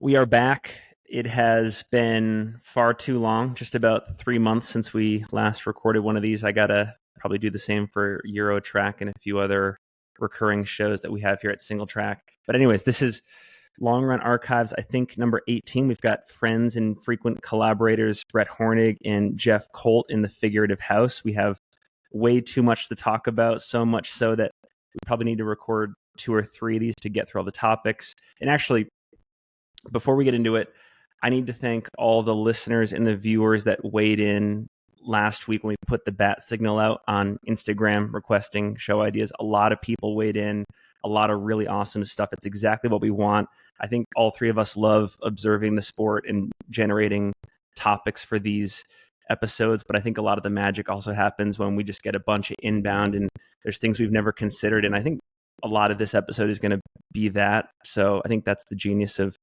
We are back. It has been far too long, just about 3 months since we last recorded one of these. I got to probably do the same for Eurotrack and a few other recurring shows that we have here at Singletrack. But anyways, this is Long Run Archives, I think number 18. We've got friends and frequent collaborators, Brett Hornig and Jeff Colt in the figurative house. We have way too much to talk about, so much so that we probably need to record 2 or 3 of these to get through all the topics. And actually, before we get into it, I need to thank all the listeners and the viewers that weighed in last week when we put the bat signal out on Instagram requesting show ideas. A lot of people weighed in, a lot of really awesome stuff. It's exactly what we want. I think all 3 of us love observing the sport and generating topics for these episodes, but I think a lot of the magic also happens when we just get a bunch of inbound and there's things we've never considered. And I think a lot of this episode is going to be that. So I think that's the genius of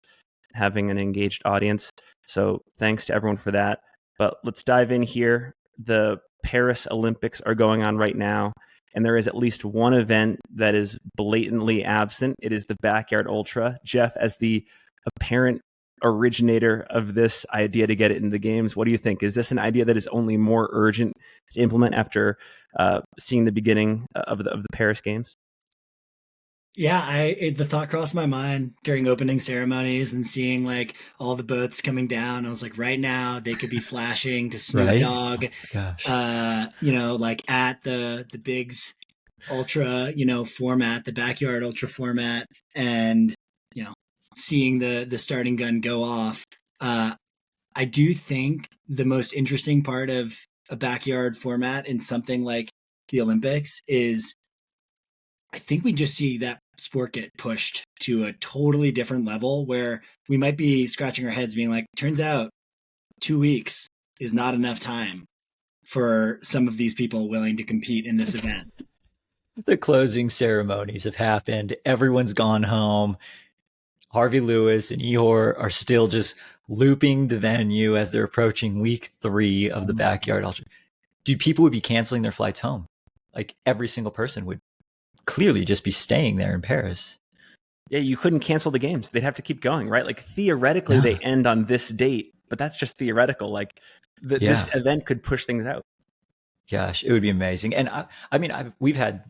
having an engaged audience. So thanks to everyone for that. But let's dive in here. The Paris Olympics are going on right now, and there is at least one event that is blatantly absent. It is the Backyard Ultra. Jeff, as the apparent originator of this idea to get it in the games, what do you think? Is this an idea that is only more urgent to implement after seeing the beginning of the Paris Games? Yeah, the thought crossed my mind during opening ceremonies and seeing like all the boats coming down. I was like, right now they could be flashing to Snoop Dogg, like at the Bigs Ultra, format, the Backyard Ultra format, and seeing the starting gun go off. I do think the most interesting part of a backyard format in something like the Olympics is I think we just see that sport get pushed to a totally different level where we might be scratching our heads being like, turns out 2 weeks is not enough time for some of these people willing to compete in this event. The closing ceremonies have happened. Everyone's gone home. Harvey Lewis and Ihor are still just looping the venue as they're approaching week 3 of the Backyard Ultra. Dude, people would be canceling their flights home. Like every single person would clearly just be staying there in Paris. Yeah, you couldn't cancel the games. They'd have to keep going, right? Like theoretically they end on this date, but that's just theoretical. Like this event could push things out. Gosh, it would be amazing. And we've had,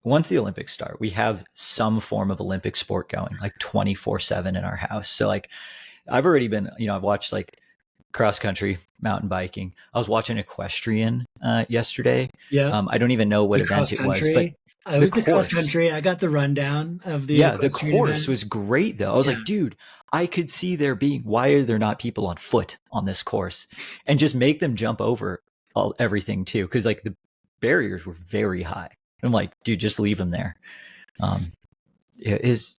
once the Olympics start, we have some form of Olympic sport going like 24/7 in our house. So like I've already been, I've watched like cross country, mountain biking. I was watching equestrian yesterday. Yeah. I don't even know what event it was, but I was the cross country. I got the rundown of the the course event. Was great though. I was like, dude, I could see why are there not people on foot on this course, and just make them jump over everything too, because like the barriers were very high. I'm like, dude, just leave them there. There's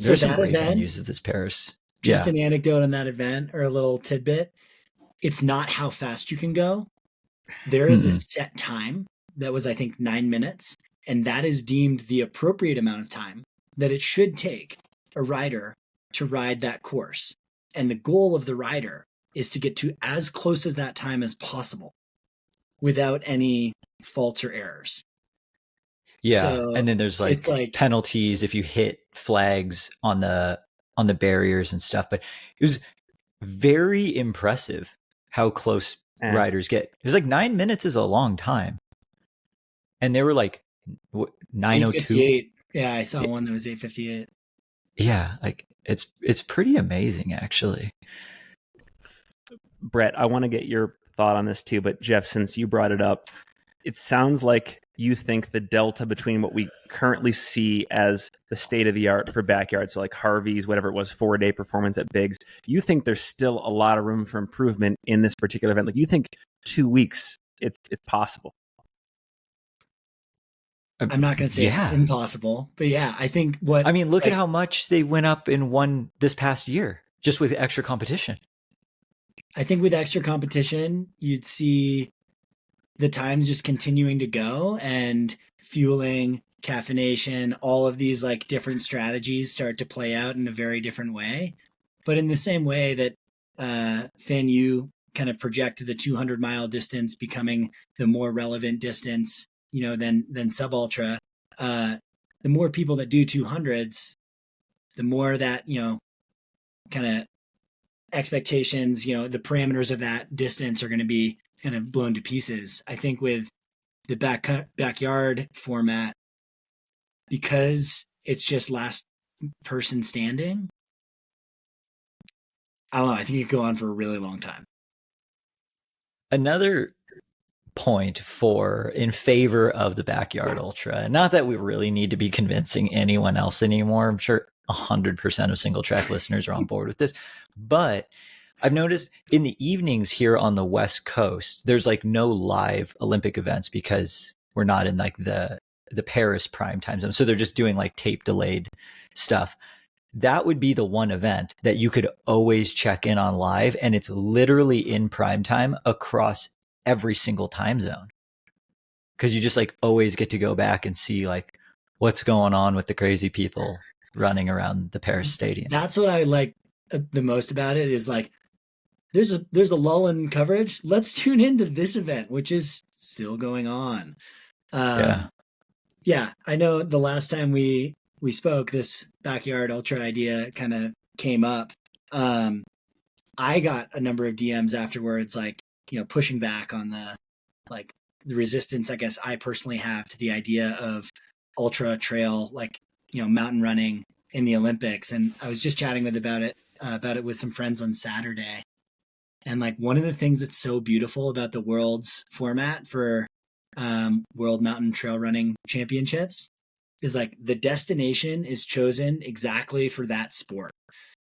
some great venues at this Paris. Just an anecdote on that event or a little tidbit. It's not how fast you can go. There is a set time that was, I think, 9 minutes. And that is deemed the appropriate amount of time that it should take a rider to ride that course. And the goal of the rider is to get to as close as that time as possible without any faults or errors. Yeah. So and then there's like penalties if you hit flags on the barriers and stuff. But it was very impressive how close riders get. It was like 9 minutes is a long time. And they were like 9:02. Yeah, I saw one that was 8:58. Yeah, like it's pretty amazing actually. Brett, I want to get your thought on this too, but Jeff, since you brought it up, it sounds like you think the delta between what we currently see as the state of the art for backyard, so like Harvey's, whatever it was, 4-day performance at Biggs, you think there's still a lot of room for improvement in this particular event. Like you think 2 weeks, it's possible. I'm not going to say it's impossible, but I think look at how much they went up in one this past year, just with extra competition. I think with extra competition, you'd see the times just continuing to go and fueling, caffeination, all of these like different strategies start to play out in a very different way. But in the same way that Finn, you kind of project the 200-mile distance becoming the more relevant distance, than sub ultra, the more people that do 200s, the more that, kind of expectations, the parameters of that distance are going to be kind of blown to pieces. I think with the backyard format, because it's just last person standing, I don't know. I think it could go on for a really long time. Another point in favor of the backyard ultra, not that we really need to be convincing anyone else anymore. I'm sure 100% of Singletrack listeners are on board with this, but I've noticed in the evenings here on the West Coast, there's like no live Olympic events because we're not in like the Paris prime time zone. So they're just doing like tape delayed stuff. That would be the one event that you could always check in on live. And it's literally in prime time across every single time zone. Cause you just like always get to go back and see like what's going on with the crazy people running around the Paris stadium. That's what I like the most about it is like, there's a lull in coverage. Let's tune into this event, which is still going on. Yeah. I know the last time we spoke, this backyard ultra idea kind of came up. I got a number of DMs afterwards, like, pushing back on the resistance, I guess I personally have to the idea of ultra trail, like, mountain running in the Olympics. And I was just chatting about it with some friends on Saturday. And like one of the things that's so beautiful about the world's format for World Mountain Trail Running Championships is like the destination is chosen exactly for that sport.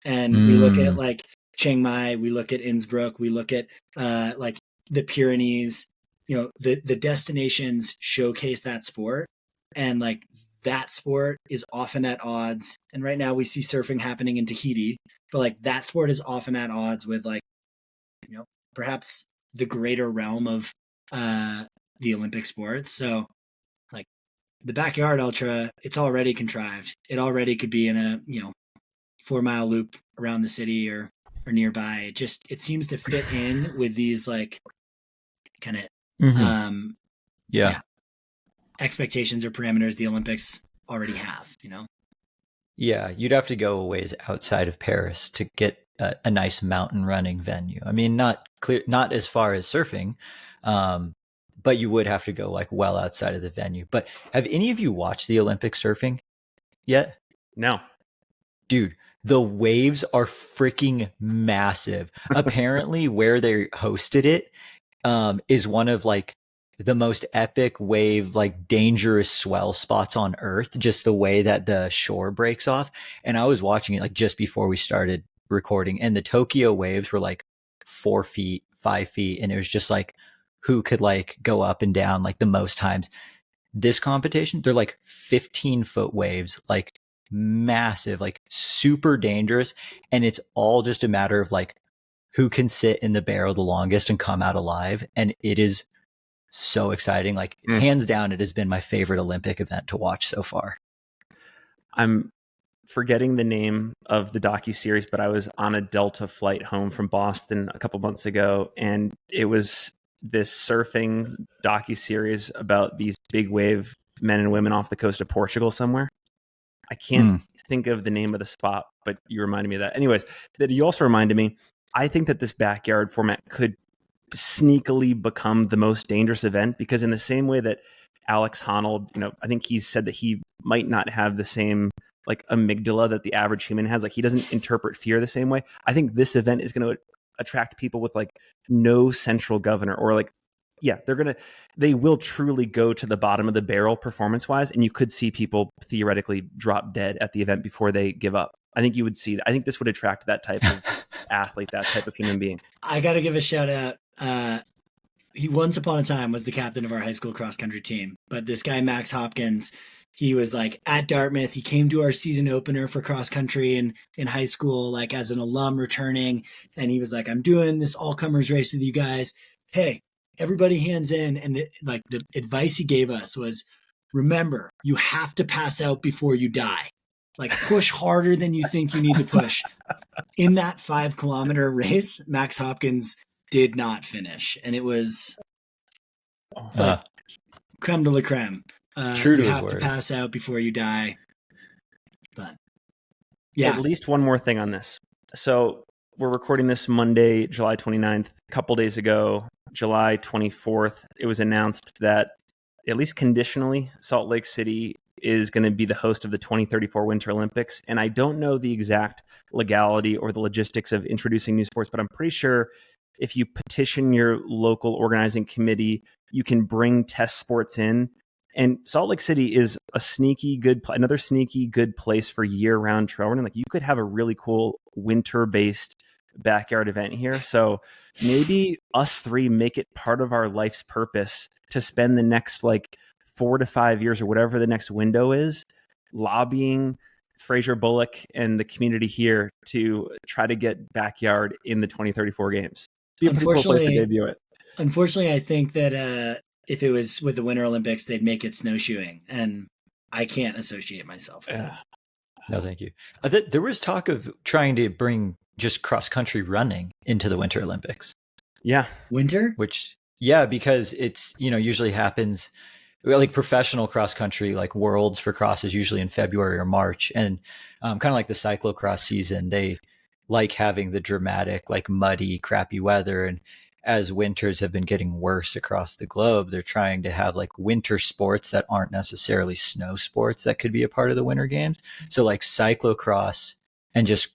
And we look at like Chiang Mai, we look at Innsbruck, we look at like the Pyrenees, the destinations showcase that sport. And like that sport is often at odds. And right now we see surfing happening in Tahiti, but like that sport is often at odds with like, perhaps the greater realm of the Olympic sports. So like the backyard ultra, it's already contrived. It already could be in a, 4-mile loop around the city or nearby. It seems to fit in with these like kind of, expectations or parameters the Olympics already have, Yeah. You'd have to go a ways outside of Paris to get a nice mountain running venue. I mean, not as far as surfing, but you would have to go like well outside of the venue. But have any of you watched the Olympic surfing yet? No. Dude, the waves are freaking massive. Apparently where they hosted it is one of like the most epic wave, like dangerous swell spots on earth, just the way that the shore breaks off. And I was watching it like just before we started recording, and the Tokyo waves were like 4 feet, 5 feet. And it was just like, who could like go up and down like the most times. This competition, they're like 15-foot waves, like massive, like super dangerous. And it's all just a matter of like who can sit in the barrel the longest and come out alive. And it is so exciting. Like hands down, it has been my favorite Olympic event to watch so far. I'm forgetting the name of the docuseries, but I was on a Delta flight home from Boston a couple months ago, and it was this surfing docuseries about these big wave men and women off the coast of Portugal somewhere. I can't think of the name of the spot, but you reminded me of that. Anyways, that you also reminded me, I think that this backyard format could sneakily become the most dangerous event, because in the same way that Alex Honnold, I think he's said that he might not have the same like amygdala that the average human has. Like he doesn't interpret fear the same way. I think this event is going to attract people with like no central governor, or like, yeah, they will truly go to the bottom of the barrel performance wise. And you could see people theoretically drop dead at the event before they give up. I think you would see that. I think this would attract that type of athlete, that type of human being. I got to give a shout out. He once upon a time was the captain of our high school cross country team, but this guy, Max Hopkins, he was like at Dartmouth. He came to our season opener for cross country in high school, like as an alum returning. And he was like, I'm doing this all comers race with you guys. Hey, everybody hands in. And the advice he gave us was, remember, you have to pass out before you die. Like push harder than you think you need to push. In that 5-kilometer race, Max Hopkins did not finish. And it was like creme de la creme. True to you his have word. To pass out before you die. But yeah. At least one more thing on this. So we're recording this Monday, July 29th. A couple days ago, July 24th, it was announced that, at least conditionally, Salt Lake City is going to be the host of the 2034 Winter Olympics. And I don't know the exact legality or the logistics of introducing new sports, but I'm pretty sure if you petition your local organizing committee, you can bring test sports in. And Salt Lake City is another sneaky good place for year-round trail running. Like, you could have a really cool winter-based backyard event here. So maybe us three make it part of our life's purpose to spend the next 4 to 5 years or whatever the next window is, lobbying Fraser Bullock and the community here to try to get backyard in the 2034 games. Be a pretty cool place to debut it. Unfortunately, I think that if it was with the Winter Olympics, they'd make it snowshoeing, and I can't associate myself with that. No, thank you. There was talk of trying to bring just cross-country running into the Winter Olympics. Yeah. Winter? Because it's, usually happens, like professional cross-country, like worlds for cross is usually in February or March. And kind of like the cyclocross season, they like having the dramatic, muddy, crappy weather. And as winters have been getting worse across the globe, they're trying to have winter sports that aren't necessarily snow sports that could be a part of the Winter Games. So cyclocross and just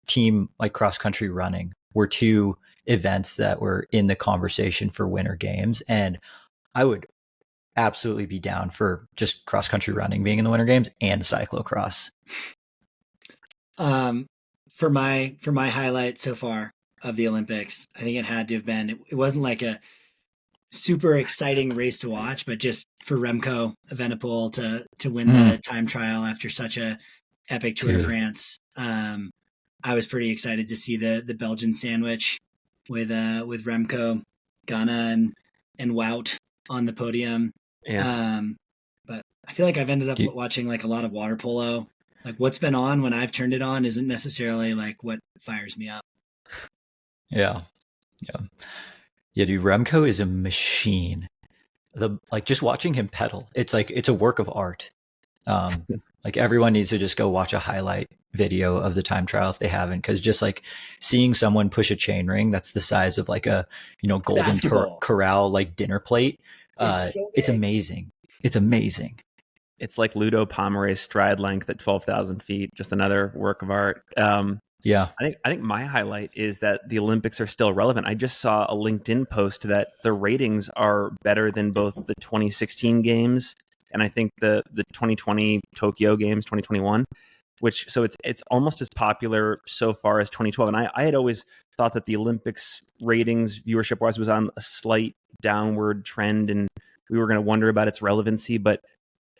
team cross-country running were two events that were in the conversation for Winter Games. And I would absolutely be down for just cross-country running being in the Winter Games and cyclocross. For my highlight so far of the Olympics, I think it had to have been, it wasn't a super exciting race to watch, but just for Remco Evenepoel to win the time trial after such a epic Tour de France. I was pretty excited to see the Belgian sandwich with Remco, Ghana and Wout on the podium. Yeah. But I feel like I've ended up watching a lot of water polo. What's been on when I've turned it on isn't necessarily what fires me up. Yeah. Dude, Remco is a machine. Just watching him pedal, it's a work of art. Everyone needs to just go watch a highlight video of the time trial if they haven't, because just seeing someone push a chain ring that's the size of a golden corral dinner plate, it's amazing. It's amazing. It's like Ludo Pomeroy's stride length at 12,000 feet. Just another work of art. Yeah. I think my highlight is that the Olympics are still relevant. I just saw a LinkedIn post that the ratings are better than both the 2016 games and I think the 2020 Tokyo games, 2021, so it's almost as popular so far as 2012. And I had always thought that the Olympics ratings viewership wise was on a slight downward trend and we were going to wonder about its relevancy, but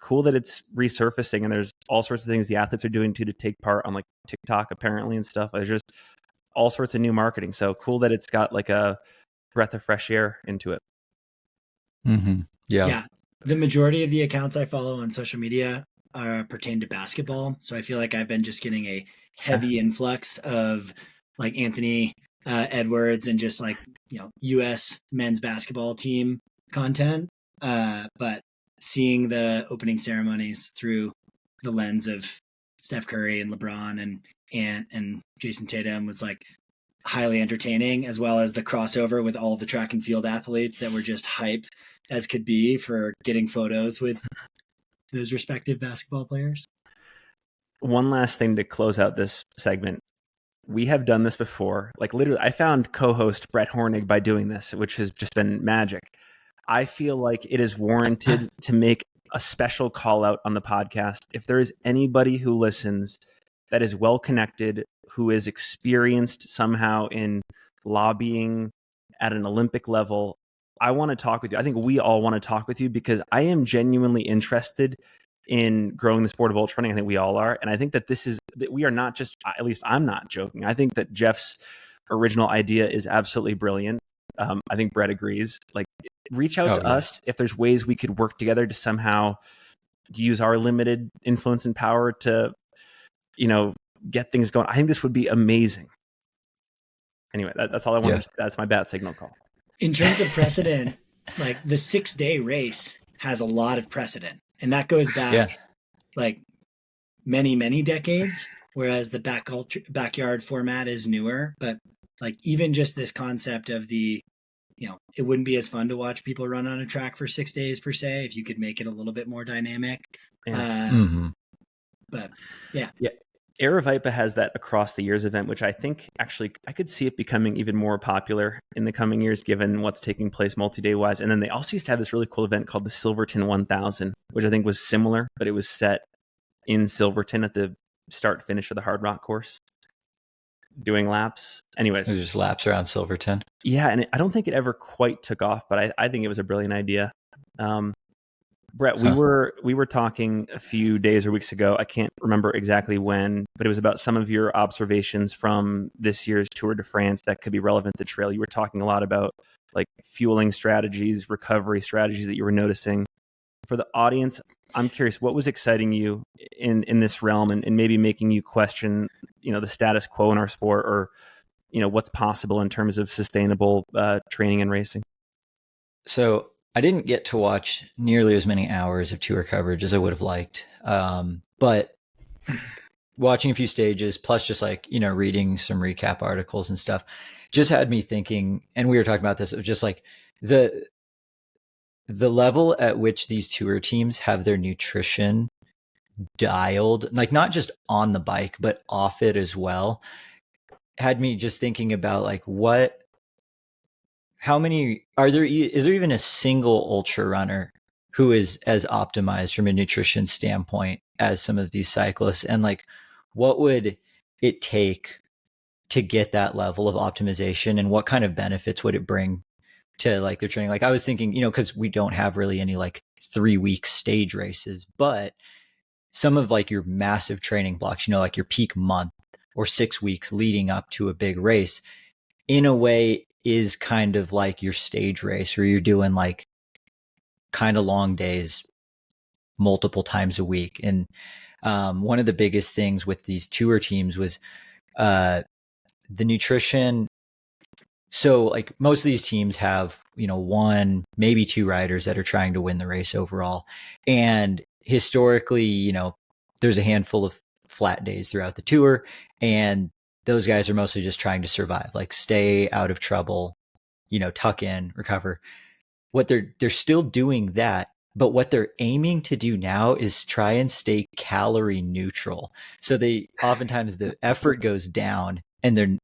cool that it's resurfacing and there's all sorts of things the athletes are doing to take part on TikTok apparently and stuff. There's just all sorts of new marketing. So cool that it's got a breath of fresh air into it. Mm-hmm. Yeah. The majority of the accounts I follow on social media pertain to basketball. So I feel like I've been just getting a heavy influx of Anthony Edwards and just US men's basketball team content. But seeing the opening ceremonies through the lens of Steph Curry and LeBron and Jason Tatum was highly entertaining, as well as the crossover with all the track and field athletes that were just hype as could be for getting photos with those respective basketball players. One last thing to close out this segment. We have done this before. Literally, I found co-host Brett Hornig by doing this, which has just been magic. I feel like it is warranted to make a special call out on the podcast. If there is anybody who listens that is well connected, who is experienced somehow in lobbying at an Olympic level, I want to talk with you. I think we all want to talk with you because I am genuinely interested in growing the sport of ultra running. I think we all are. And I think that we are not just, at least I'm not joking. I think that Jeff's original idea is absolutely brilliant. I think Brett agrees. Reach out to us if there's ways we could work together to somehow use our limited influence and power to, get things going. I think this would be amazing. Anyway, that's all I wanted. That's my bat signal call. In terms of precedent, the 6-day race has a lot of precedent, and that goes back many, many decades. whereas the backyard format is newer. But like even just this concept of it wouldn't be as fun to watch people run on a track for 6 days per se if you could make it a little bit more dynamic. Yeah. But yeah. Aravaipa has that across the years event, which I think actually I could see it becoming even more popular in the coming years, given what's taking place multi-day wise. And then they also used to have this really cool event called the Silverton 1000, which I think was similar, but it was set in Silverton at the start finish of the Hard Rock course, doing laps. Anyways, there's just laps around Silverton. Yeah, and I don't think it ever quite took off, but I think it was a brilliant idea. Brett, we were talking a few days or weeks ago. I can't remember exactly when, but it was about some of your observations from this year's Tour de France that could be relevant to trail. You were talking a lot about like fueling strategies, recovery strategies that you were noticing. For the audience, I'm curious, what was exciting you in this realm and maybe making you question, the status quo in our sport, or, what's possible in terms of sustainable training and racing? So I didn't get to watch nearly as many hours of tour coverage as I would have liked. But watching a few stages, plus just like, reading some recap articles and stuff, just had me thinking, and we were talking about this, it was just like the level at which these tour teams have their nutrition dialed, like not just on the bike, but off it as well, had me just thinking about like how many is there even a single ultra runner who is as optimized from a nutrition standpoint as some of these cyclists? And like, what would it take to get that level of optimization, and what kind of benefits would it bring to like their training? Like I was thinking, cause we don't have really any like 3-week stage races, but some of like your massive training blocks, like your peak month or 6 weeks leading up to a big race, in a way is kind of like your stage race, where you're doing like kind of long days multiple times a week. And one of the biggest things with these tour teams was the nutrition. So like most of these teams have, 1, maybe 2 riders that are trying to win the race overall. And historically, there's a handful of flat days throughout the tour, and those guys are mostly just trying to survive, like stay out of trouble, tuck in, recover. What they're still doing that, but what they're aiming to do now is try and stay calorie neutral. So they oftentimes the effort goes down, and their,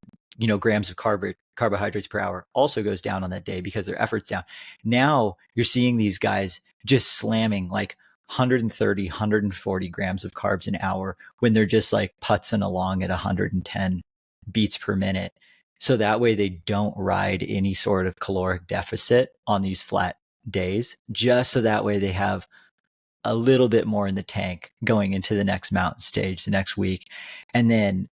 grams of carbohydrates per hour also goes down on that day because their effort's down. Now you're seeing these guys just slamming like 130, 140 grams of carbs an hour when they're just like putzing along at 110 beats per minute. So that way they don't ride any sort of caloric deficit on these flat days, just so that way they have a little bit more in the tank going into the next mountain stage the next week. And then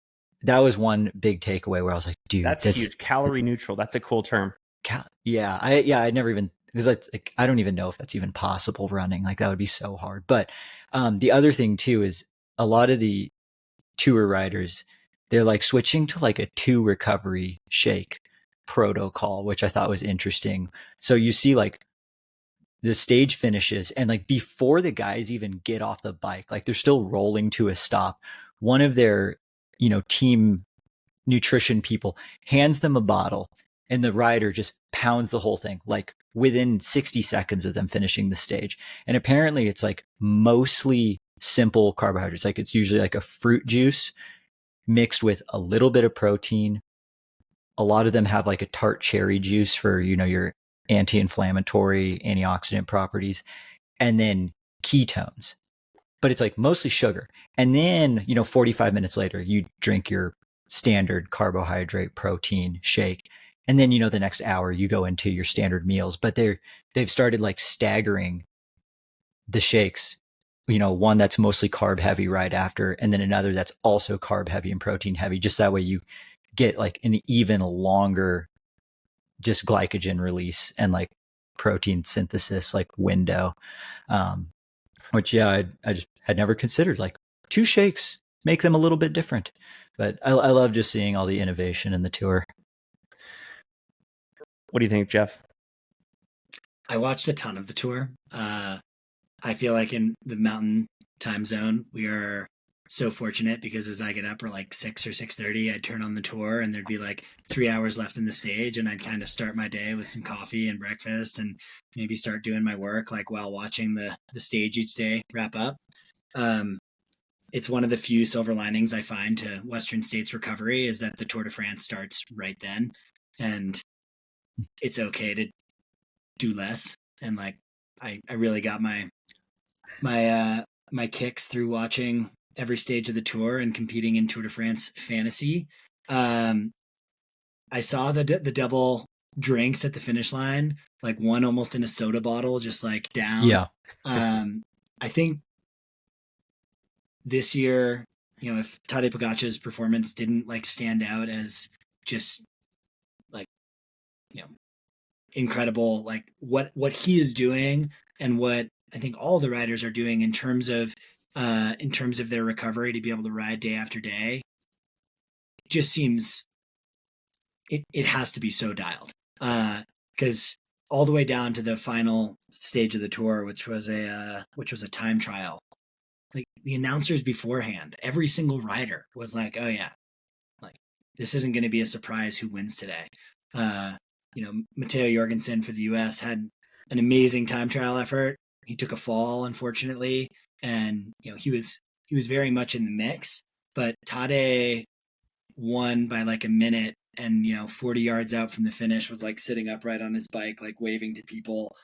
that was one big takeaway where I was like, dude, that's huge. Calorie neutral. That's a cool term. I never even, because like, I don't even know if that's even possible running. Like that would be so hard. But the other thing too is a lot of the tour riders, they're like switching to like a 2 recovery shake protocol, which I thought was interesting. So you see like the stage finishes, and like before the guys even get off the bike, like they're still rolling to a stop, one of their, team nutrition people hands them a bottle, and the rider just pounds the whole thing, like within 60 seconds of them finishing the stage. And apparently it's like mostly simple carbohydrates. Like it's usually like a fruit juice mixed with a little bit of protein. A lot of them have like a tart cherry juice for, your anti-inflammatory, antioxidant properties, and then ketones. But it's like mostly sugar. And then, 45 minutes later, you drink your standard carbohydrate protein shake. And then, the next hour you go into your standard meals. But they've started like staggering the shakes, one that's mostly carb heavy right after, and then another that's also carb heavy and protein heavy. Just that way you get like an even longer just glycogen release and like protein synthesis like window. Which I just had never considered, like 2 shakes, make them a little bit different. But I love just seeing all the innovation in the tour. What do you think, Jeff? I watched a ton of the tour. I feel like in the mountain time zone, we are so fortunate because as I get up at like 6 or 6:30, I'd turn on the tour and there'd be like 3 hours left in the stage, and I'd kind of start my day with some coffee and breakfast and maybe start doing my work like while watching the stage each day wrap up. It's one of the few silver linings I find to Western States recovery is that the Tour de France starts right then, and it's okay to do less. And like, I really got my kicks through watching every stage of the tour and competing in Tour de France fantasy. I saw the double drinks at the finish line, like one almost in a soda bottle, just like down. Yeah. I think this year, if Tadej Pogacar's performance didn't like stand out as just like, incredible, like what he is doing and what I think all the riders are doing in terms of their recovery to be able to ride day after day, just seems it has to be so dialed. Because all the way down to the final stage of the tour, which was a time trial, like the announcers beforehand, every single rider was like, "Oh yeah, like this isn't going to be a surprise who wins today." Matteo Jorgensen for the US had an amazing time trial effort. He took a fall, unfortunately, and he was very much in the mix. But Tadej won by like a minute, and 40 yards out from the finish was like sitting upright on his bike, like waving to people.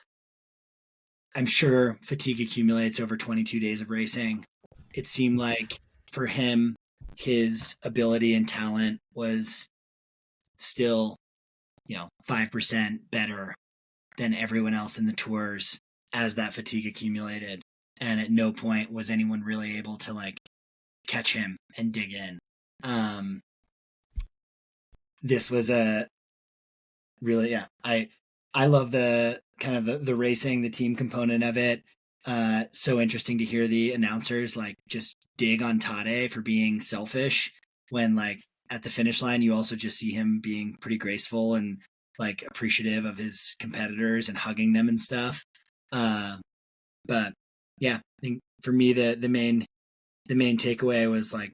I'm sure fatigue accumulates over 22 days of racing. It seemed like for him, his ability and talent was still 5% better than everyone else in the tours as that fatigue accumulated. And at no point was anyone really able to like catch him and dig in. This was a really, I love the kind of the racing, the team component of it. So interesting to hear the announcers like just dig on Tadej for being selfish when like at the finish line, you also just see him being pretty graceful and like appreciative of his competitors and hugging them and stuff. But yeah, I think for me, the main takeaway was like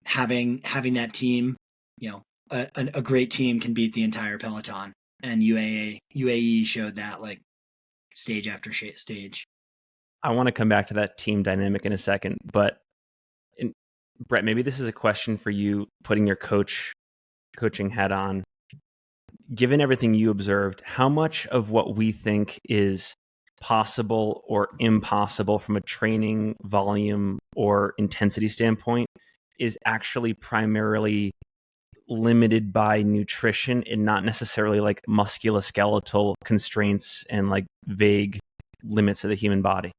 having that team, a great team can beat the entire peloton, and UAE showed that like stage after stage. I want to come back to that team dynamic in a second, but Brett, maybe this is a question for you, putting your coaching hat on. Given everything you observed, how much of what we think is possible or impossible from a training volume or intensity standpoint is actually primarily limited by nutrition and not necessarily like musculoskeletal constraints and like vague limits of the human body?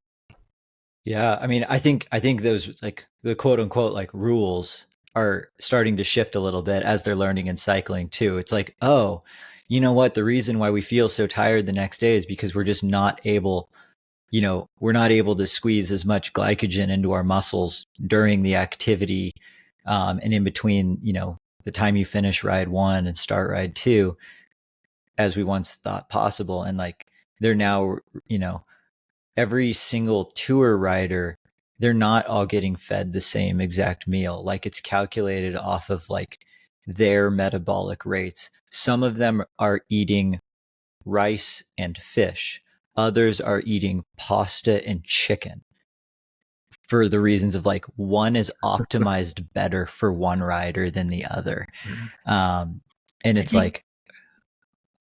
Yeah, I mean, I think those like the quote unquote like rules are starting to shift a little bit as they're learning in cycling too. It's like, oh, you know what? The reason why we feel so tired the next day is because we're just not able, we're not able to squeeze as much glycogen into our muscles during the activity, and in between, the time you finish ride 1 and start ride 2, as we once thought possible. And like they're now, every single tour rider, they're not all getting fed the same exact meal. Like it's calculated off of like their metabolic rates. Some of them are eating rice and fish. Others are eating pasta and chicken for the reasons of like one is optimized better for one rider than the other. And it's like,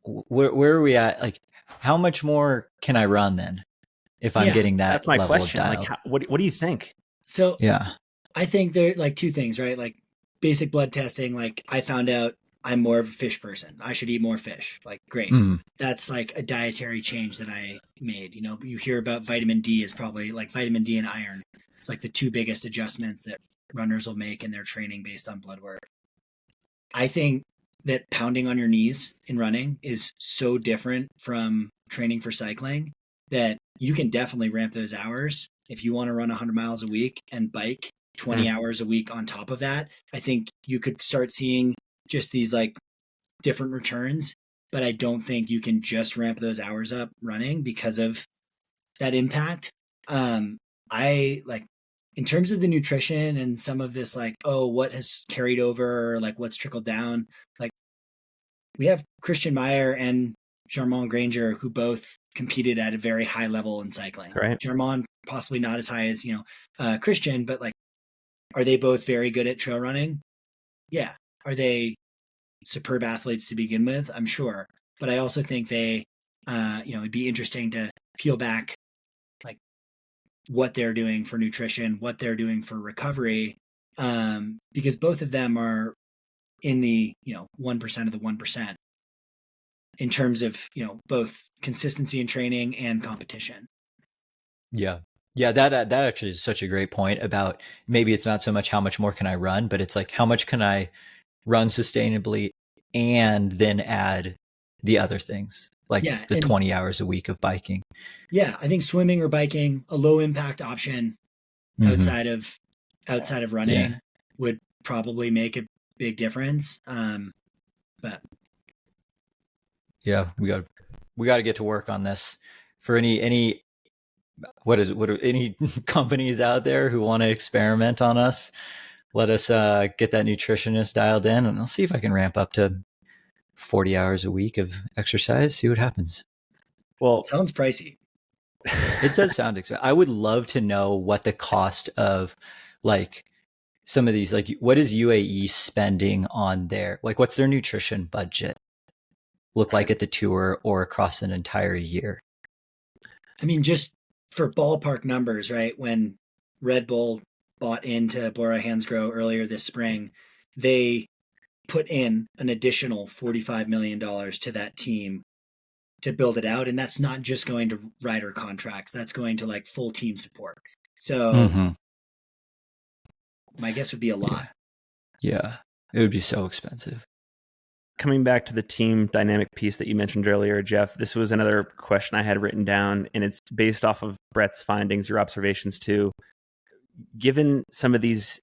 where are we at? Like, how much more can I run then? If I'm getting that, that's my level question. Of dial. Like, what do you think? So yeah, I think there are like two things, right? Like basic blood testing. Like I found out I'm more of a fish person. I should eat more fish. Like great. That's like a dietary change that I made. You hear about vitamin D is probably like vitamin D and iron. It's like the two biggest adjustments that runners will make in their training based on blood work. I think that pounding on your knees in running is so different from training for cycling that you can definitely ramp those hours. If you want to run 100 miles a week and bike 20 hours a week on top of that, I think you could start seeing just these like different returns, but I don't think you can just ramp those hours up running because of that impact. I like in terms of the nutrition and some of this, like, oh, what has carried over, or like what's trickled down, like we have Christian Meyer and Germain Granger, who both competed at a very high level in cycling. Right. Germain possibly not as high as, Christian, but like, are they both very good at trail running? Yeah. Are they superb athletes to begin with? I'm sure. But I also think they, it'd be interesting to peel back like what they're doing for nutrition, what they're doing for recovery, because both of them are in the 1% of the 1% in terms of both consistency in training and competition. Yeah that actually is such a great point about maybe it's not so much how much more can I run, but it's like how much can I run sustainably and then add the other things like the 20 hours a week of biking. Yeah, I think swimming or biking, a low impact option outside of running would probably make a big difference. But yeah, we got to get to work on this. For any what are any companies out there who want to experiment on us, let us get that nutritionist dialed in, and I'll see if I can ramp up to 40 hours a week of exercise, see what happens. Well, it sounds pricey. It does sound expensive. I would love to know what the cost of like some of these, like what is UAE spending on their, like what's their nutrition budget look like at the tour or across an entire year? I mean, just for ballpark numbers, right? When Red Bull bought into Bora Hansgrohe earlier this spring, they put in an additional $45 million to that team to build it out. And that's not just going to rider contracts. That's going to like full team support. So my guess would be a lot. Yeah. It would be so expensive. Coming back to the team dynamic piece that you mentioned earlier, Jeff, this was another question I had written down, and it's based off of Brett's findings, your observations too. Given some of these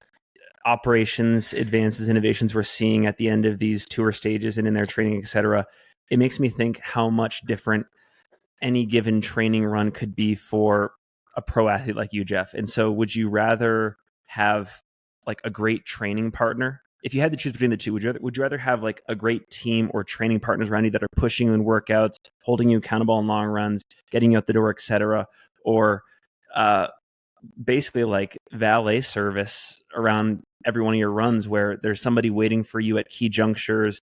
operations, advances, innovations we're seeing at the end of these tour stages and in their training, et cetera, it makes me think how much different any given training run could be for a pro athlete like you, Jeff. And so would you rather have like a great training partner? If you had to choose between the two, would you rather have like a great team or training partners around you that are pushing you in workouts, holding you accountable in long runs, getting you out the door, et cetera, or basically like valet service around every one of your runs where there's somebody waiting for you at key junctures?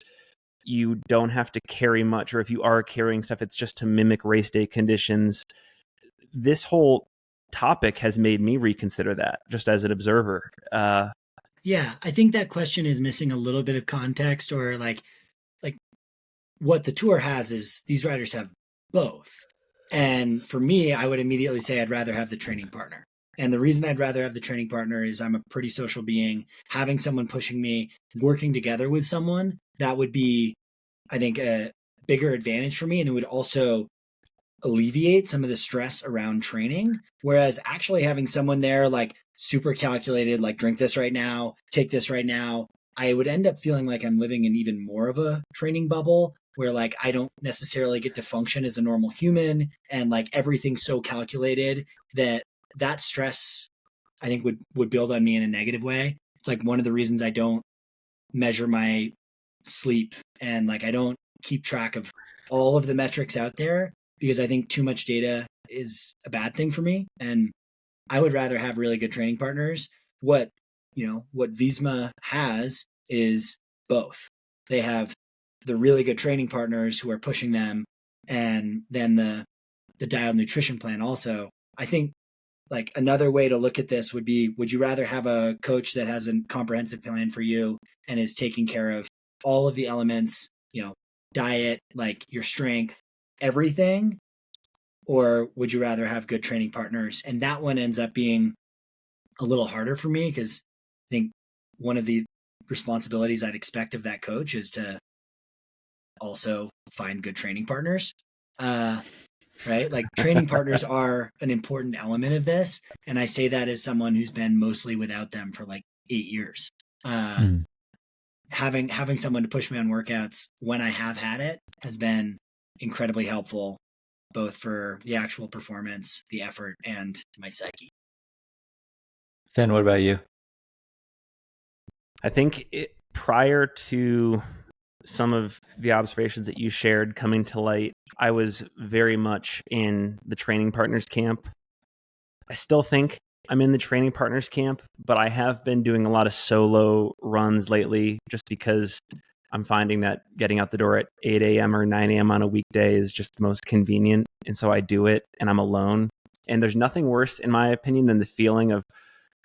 You don't have to carry much, or if you are carrying stuff, it's just to mimic race day conditions. This whole topic has made me reconsider that just as an observer. Yeah, I think that question is missing a little bit of context, or like what the tour has is these riders have both. And for me, I would immediately say I'd rather have the training partner. And the reason I'd rather have the training partner is I'm a pretty social being. Having someone pushing me, working together with someone, that would be, I think, a bigger advantage for me. And it would also alleviate some of the stress around training. Whereas actually having someone there like super calculated, like drink this right now, take this right now, I would end up feeling like I'm living in even more of a training bubble where like I don't necessarily get to function as a normal human, and like everything's so calculated that stress I think would build on me in a negative way. It's like one of the reasons I don't measure my sleep and like I don't keep track of all of the metrics out there, because I think too much data is a bad thing for me. And I would rather have really good training partners. What Visma has is both. They have the really good training partners who are pushing them, and then the dialed nutrition plan also. I think like another way to look at this would be, would you rather have a coach that has a comprehensive plan for you and is taking care of all of the elements, diet, like your strength, everything? Or would you rather have good training partners? And that one ends up being a little harder for me, because I think one of the responsibilities I'd expect of that coach is to also find good training partners. Right? Like training partners are an important element of this. And I say that as someone who's been mostly without them for like 8 years. Having someone to push me on workouts when I have had it has been incredibly helpful, both for the actual performance, the effort, and my psyche. Finn, what about you? I think prior to some of the observations that you shared coming to light, I was very much in the training partners camp. I still think I'm in the training partners camp, but I have been doing a lot of solo runs lately just because I'm finding that getting out the door at 8 a.m. or 9 a.m. on a weekday is just the most convenient. And so I do it and I'm alone. And there's nothing worse, in my opinion, than the feeling of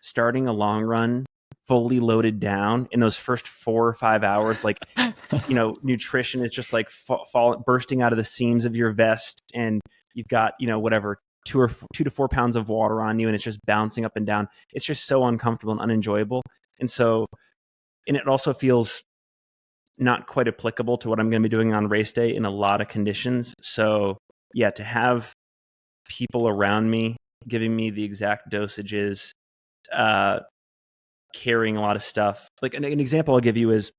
starting a long run fully loaded down in those first 4 or 5 hours. Like, nutrition is just like bursting out of the seams of your vest, and you've got, whatever, 2 to 4 pounds of water on you, and it's just bouncing up and down. It's just so uncomfortable and unenjoyable. And it also feels not quite applicable to what I'm going to be doing on race day in a lot of conditions. So yeah, to have people around me giving me the exact dosages, carrying a lot of stuff. Like an example I'll give you is,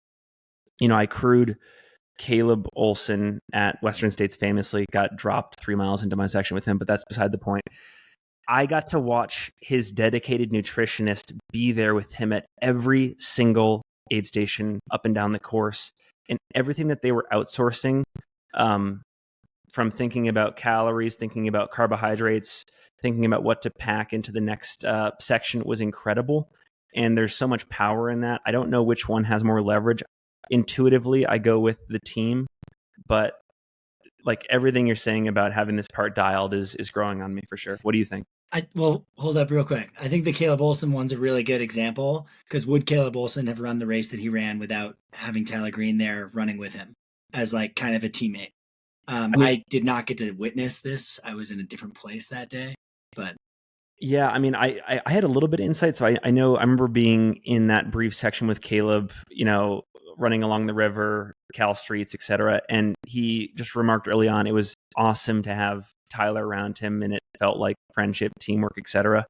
I crewed Caleb Olson at Western States, famously got dropped 3 miles into my section with him, but that's beside the point. I got to watch his dedicated nutritionist be there with him at every single aid station up and down the course, and everything that they were outsourcing, from thinking about calories, thinking about carbohydrates, thinking about what to pack into the next section was incredible. And there's so much power in that. I don't know which one has more leverage. Intuitively, I go with the team, but like everything you're saying about having this part dialed is growing on me for sure. What do you think? Well, hold up real quick. I think the Caleb Olson one's a really good example, because would Caleb Olson have run the race that he ran without having Tyler Green there running with him as like kind of a teammate? I did not get to witness this. I was in a different place that day, but yeah, I mean, I had a little bit of insight. So I remember being in that brief section with Caleb, running along the river, Cal streets, etc. And he just remarked early on, it was awesome to have Tyler around him, and it felt like friendship, teamwork, etc.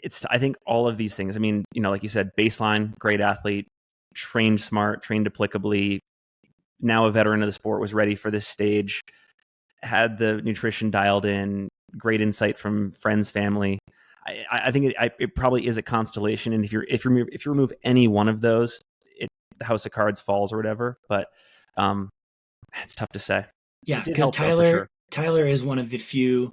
It's, I think, all of these things. I mean, like you said, baseline, great athlete, trained smart, trained applicably, now a veteran of the sport, was ready for this stage, had the nutrition dialed in, great insight from friends, family. I think it probably is a constellation. And if you remove any one of those, the house of cards falls or whatever. But it's tough to say. Yeah, because Tyler is one of the few,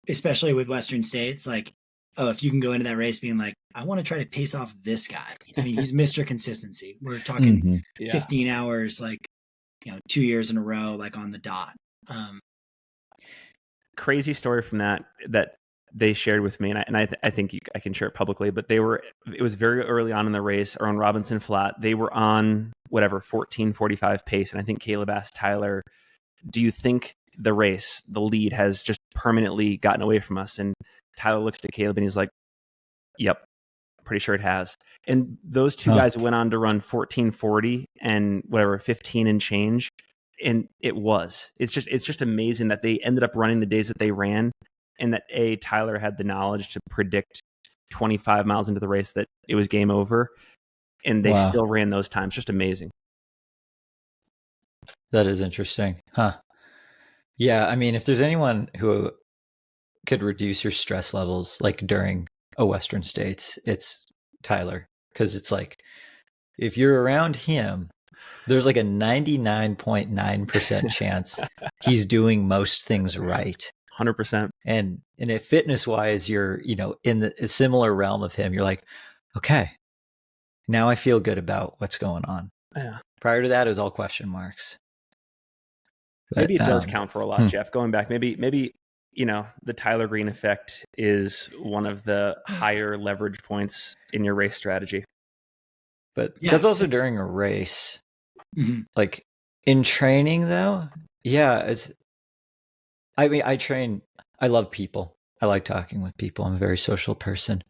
especially with Western States, like, oh, if you can go into that race being like, I want to try to pace off this guy. I mean, he's Mr. Consistency. We're talking 15 hours, like, 2 years in a row, like on the dot. Crazy story from that they shared with me, and I think I can share it publicly, but it was very early on in the race around Robinson Flat. They were on whatever 14:45 pace, and I think Caleb asked Tyler, do you think the lead has just permanently gotten away from us? And Tyler looks at Caleb and he's like, yep, pretty sure it has. And those two guys went on to run 14:40 and whatever 15 and change, and it's just amazing that they ended up running the days that they ran, and that Tyler had the knowledge to predict 25 miles into the race that it was game over, and they still ran those times. Just amazing. That is interesting. Huh. Yeah, I mean, if there's anyone who could reduce your stress levels like during a Western States, it's Tyler. Because it's like, if you're around him, there's like a 99.9% chance he's doing most things right. 100%. And if fitness wise, you're, in a similar realm of him, you're like, okay, now I feel good about what's going on. Yeah. Prior to that, it was all question marks. But, maybe it does count for a lot, Jeff. Going back, maybe the Tyler Green effect is one of the higher leverage points in your race strategy. But that's also during a race. Mm-hmm. Like in training, though, I love people. I like talking with people. I'm a very social person.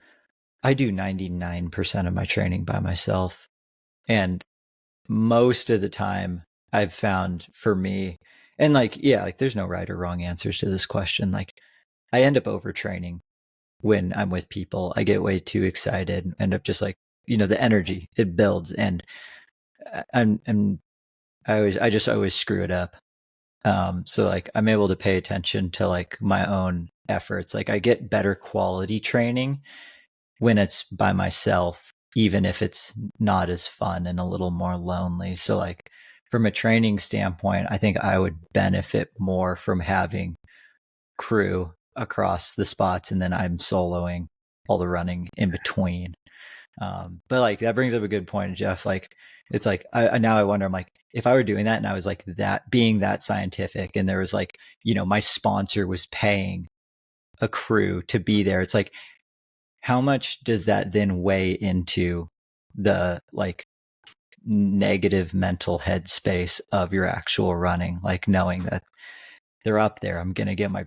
I do 99% of my training by myself. And most of the time I've found for me, and there's no right or wrong answers to this question. Like, I end up overtraining when I'm with people. I get way too excited and end up just like, the energy it builds, and I just always screw it up. So like I'm able to pay attention to like my own efforts. Like I get better quality training when it's by myself, even if it's not as fun and a little more lonely. So like from a training standpoint, I think I would benefit more from having crew across the spots, and then I'm soloing all the running in between. But like that brings up a good point, Jeff. Like it's like now I wonder, I'm like, if I were doing that and I was like that, being that scientific, and there was like, my sponsor was paying a crew to be there, it's like, how much does that then weigh into the like negative mental headspace of your actual running? Like knowing that they're up there, I'm going to get my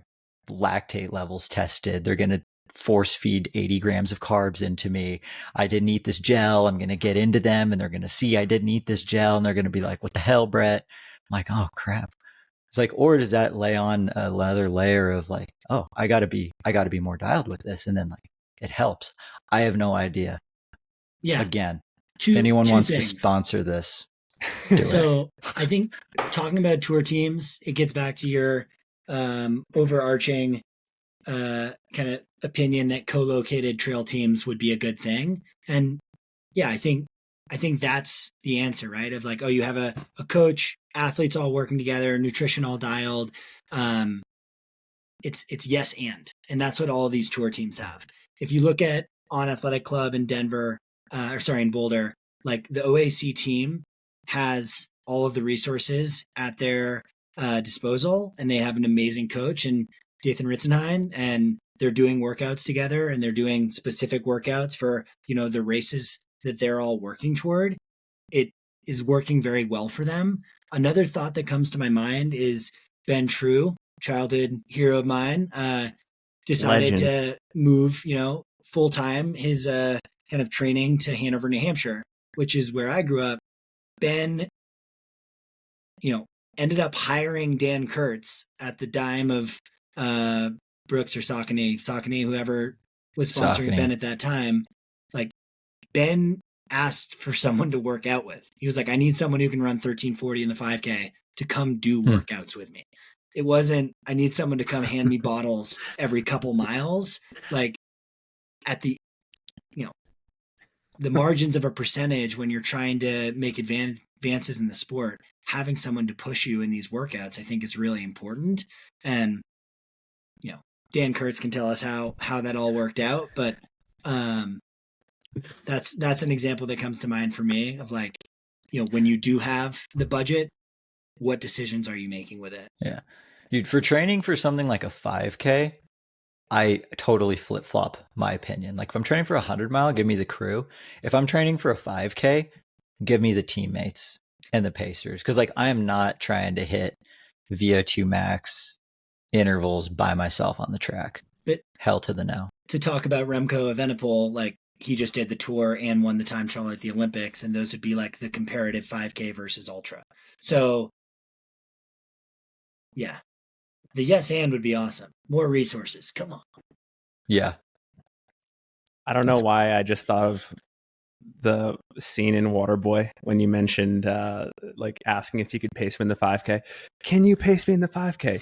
lactate levels tested. They're going to force feed 80 grams of carbs into me. I didn't eat this gel. I'm going to get into them and they're going to see I didn't eat this gel and they're going to be like, what the hell, Brett? I'm like, oh crap. It's like, or does that lay on another layer of like, oh, I gotta be more dialed with this. And then like, it helps. I have no idea. Yeah. Again, if anyone wants to sponsor this, so I think talking about tour teams, it gets back to your overarching kind of opinion that co-located trail teams would be a good thing. And yeah, I think that's the answer, right? Of like, oh, you have a coach, athletes all working together, nutrition all dialed. It's yes and that's what all of these tour teams have. If you look at On Athletic Club in Denver, in Boulder, like the OAC team has all of the resources at their disposal, and they have an amazing coach and Dathan Ritzenheim, and they're doing workouts together, and they're doing specific workouts for the races that they're all working toward. It is working very well for them. Another thought that comes to my mind is Ben True, childhood hero of mine, decided to move, full time his kind of training to Hanover, New Hampshire, which is where I grew up. Ben, ended up hiring Dan Kurtz at the dime of Brooks or Saucony, whoever was sponsoring Ben at that time. Like Ben asked for someone to work out with. He was like, I need someone who can run 1340 in the 5K to come do workouts with me. It wasn't, I need someone to come hand me bottles every couple miles. Like at the, the margins of a percentage when you're trying to make advances in the sport, having someone to push you in these workouts, I think is really important. And, Dan Kurtz can tell us how that all worked out, but that's an example that comes to mind for me of like, when you do have the budget, what decisions are you making with it? Yeah. Dude, for training for something like a 5K, I totally flip-flop my opinion. Like if I'm training for a 100-mile, give me the crew. If I'm training for a 5K, give me the teammates and the pacers. Because like I am not trying to hit VO2 max intervals by myself on the track. But hell to the no. To talk about Remco Evenepoel, like he just did the tour and won the time trial at the Olympics, and those would be like the comparative 5K versus ultra. So yeah, the yes and would be awesome. More resources. Come on. Yeah. I don't know why I just thought of the scene in Waterboy when you mentioned like asking if you could pace him in the 5K. Can you pace me in the 5K?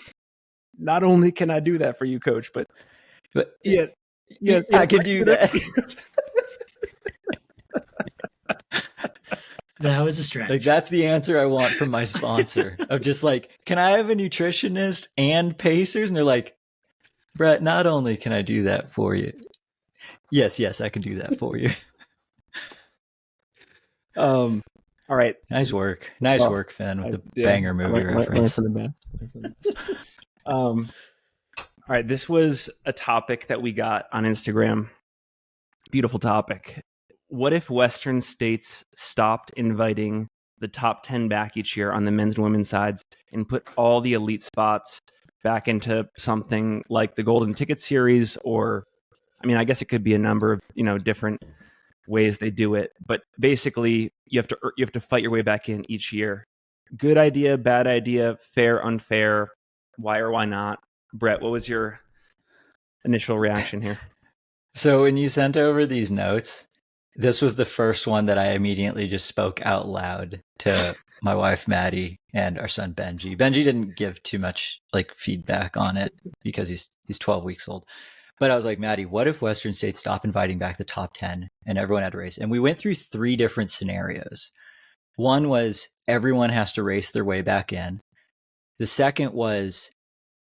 Not only can I do that for you, coach, but yes, I can do that. That was a stretch. Like that's the answer I want from my sponsor of just like, can I have a nutritionist and pacers? And they're like, Brett, not only can I do that for you. Yes, I can do that for you. All right. Nice work, Finn, with the banger movie reference. All right. This was a topic that we got on Instagram. Beautiful topic. What if Western states stopped inviting the top 10 back each year on the men's and women's sides and put all the elite spots back into something like the Golden Ticket Series? Or, I mean, I guess it could be a number of, different ways they do it, but basically you have to fight your way back in each year. Good idea, bad idea, fair, unfair, why or why not? Brett, what was your initial reaction here? So when you sent over these notes, this was the first one that I immediately just spoke out loud to my wife, Maddie, and our son, Benji. Benji didn't give too much like feedback on it because he's 12 weeks old. But I was like, Maddie, what if Western States stopped inviting back the top 10 and everyone had to race? And we went through 3 different scenarios. One was everyone has to race their way back in. The second was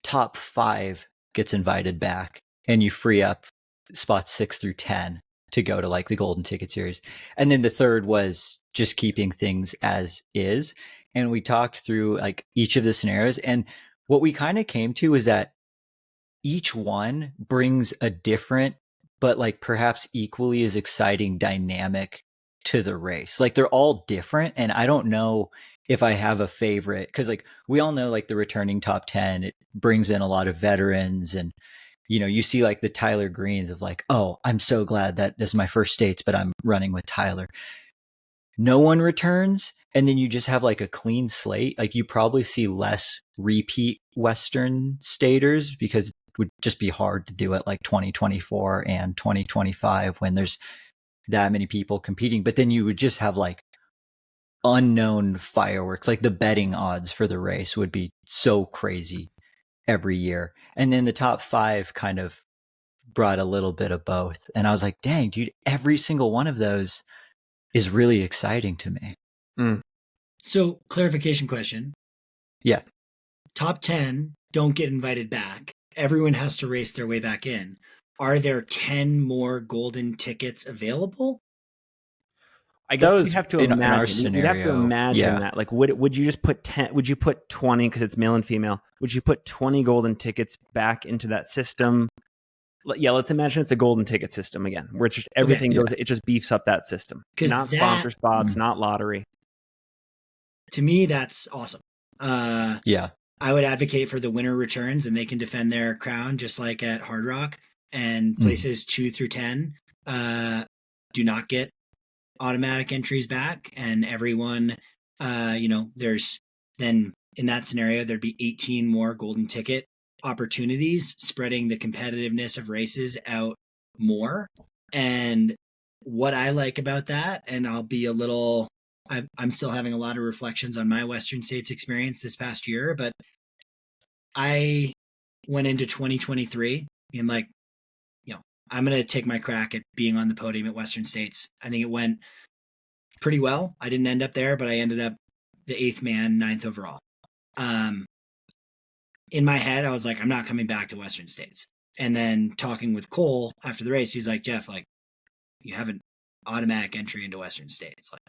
top 5 gets invited back and you free up spots 6 through 10 to go to like the Golden Ticket Series. And then the third was just keeping things as is. And we talked through like each of the scenarios. And what we kind of came to is that each one brings a different, but like perhaps equally as exciting dynamic to the race. Like they're all different. And I don't know if I have a favorite, because like we all know like the returning top 10, it brings in a lot of veterans. And, you know, you see like the Tyler Greens of like, oh, I'm so glad that this is my first States, but I'm running with Tyler. No one returns. And then you just have like a clean slate. Like you probably see less repeat Western Staters because it would just be hard to do it like 2024 and 2025 when there's that many people competing. But then you would just have like unknown fireworks. Like the betting odds for the race would be so crazy every year. And then the top 5 kind of brought a little bit of both. And I was like, dang, dude, every single one of those is really exciting to me. So clarification question. Yeah. Top 10 don't get invited back. Everyone has to race their way back in. Are there 10 more golden tickets available? I guess you'd have to imagine. You'd have to imagine that. Like, would you just put 10? Would you put 20 because it's male and female? Would you put 20 golden tickets back into that system? Yeah, let's imagine it's a golden ticket system again, where it's just everything goes. It just beefs up that system. Not sponsor spots, not lottery. To me, that's awesome. Yeah. I would advocate for the winner returns and they can defend their crown just like at Hard Rock, and places 2 through 10 do not get automatic entries back, and everyone, there's then in that scenario, there'd be 18 more golden ticket opportunities, spreading the competitiveness of races out more. And what I like about that, and I'll be a little, I'm still having a lot of reflections on my Western States experience this past year, but I went into 2023 being like, I'm going to take my crack at being on the podium at Western States. I think it went pretty well. I didn't end up there, but I ended up the 8th man, 9th overall. In my head, I was like, I'm not coming back to Western States. And then talking with Cole after the race, he's like, Jeff, like, you have an automatic entry into Western States. Like,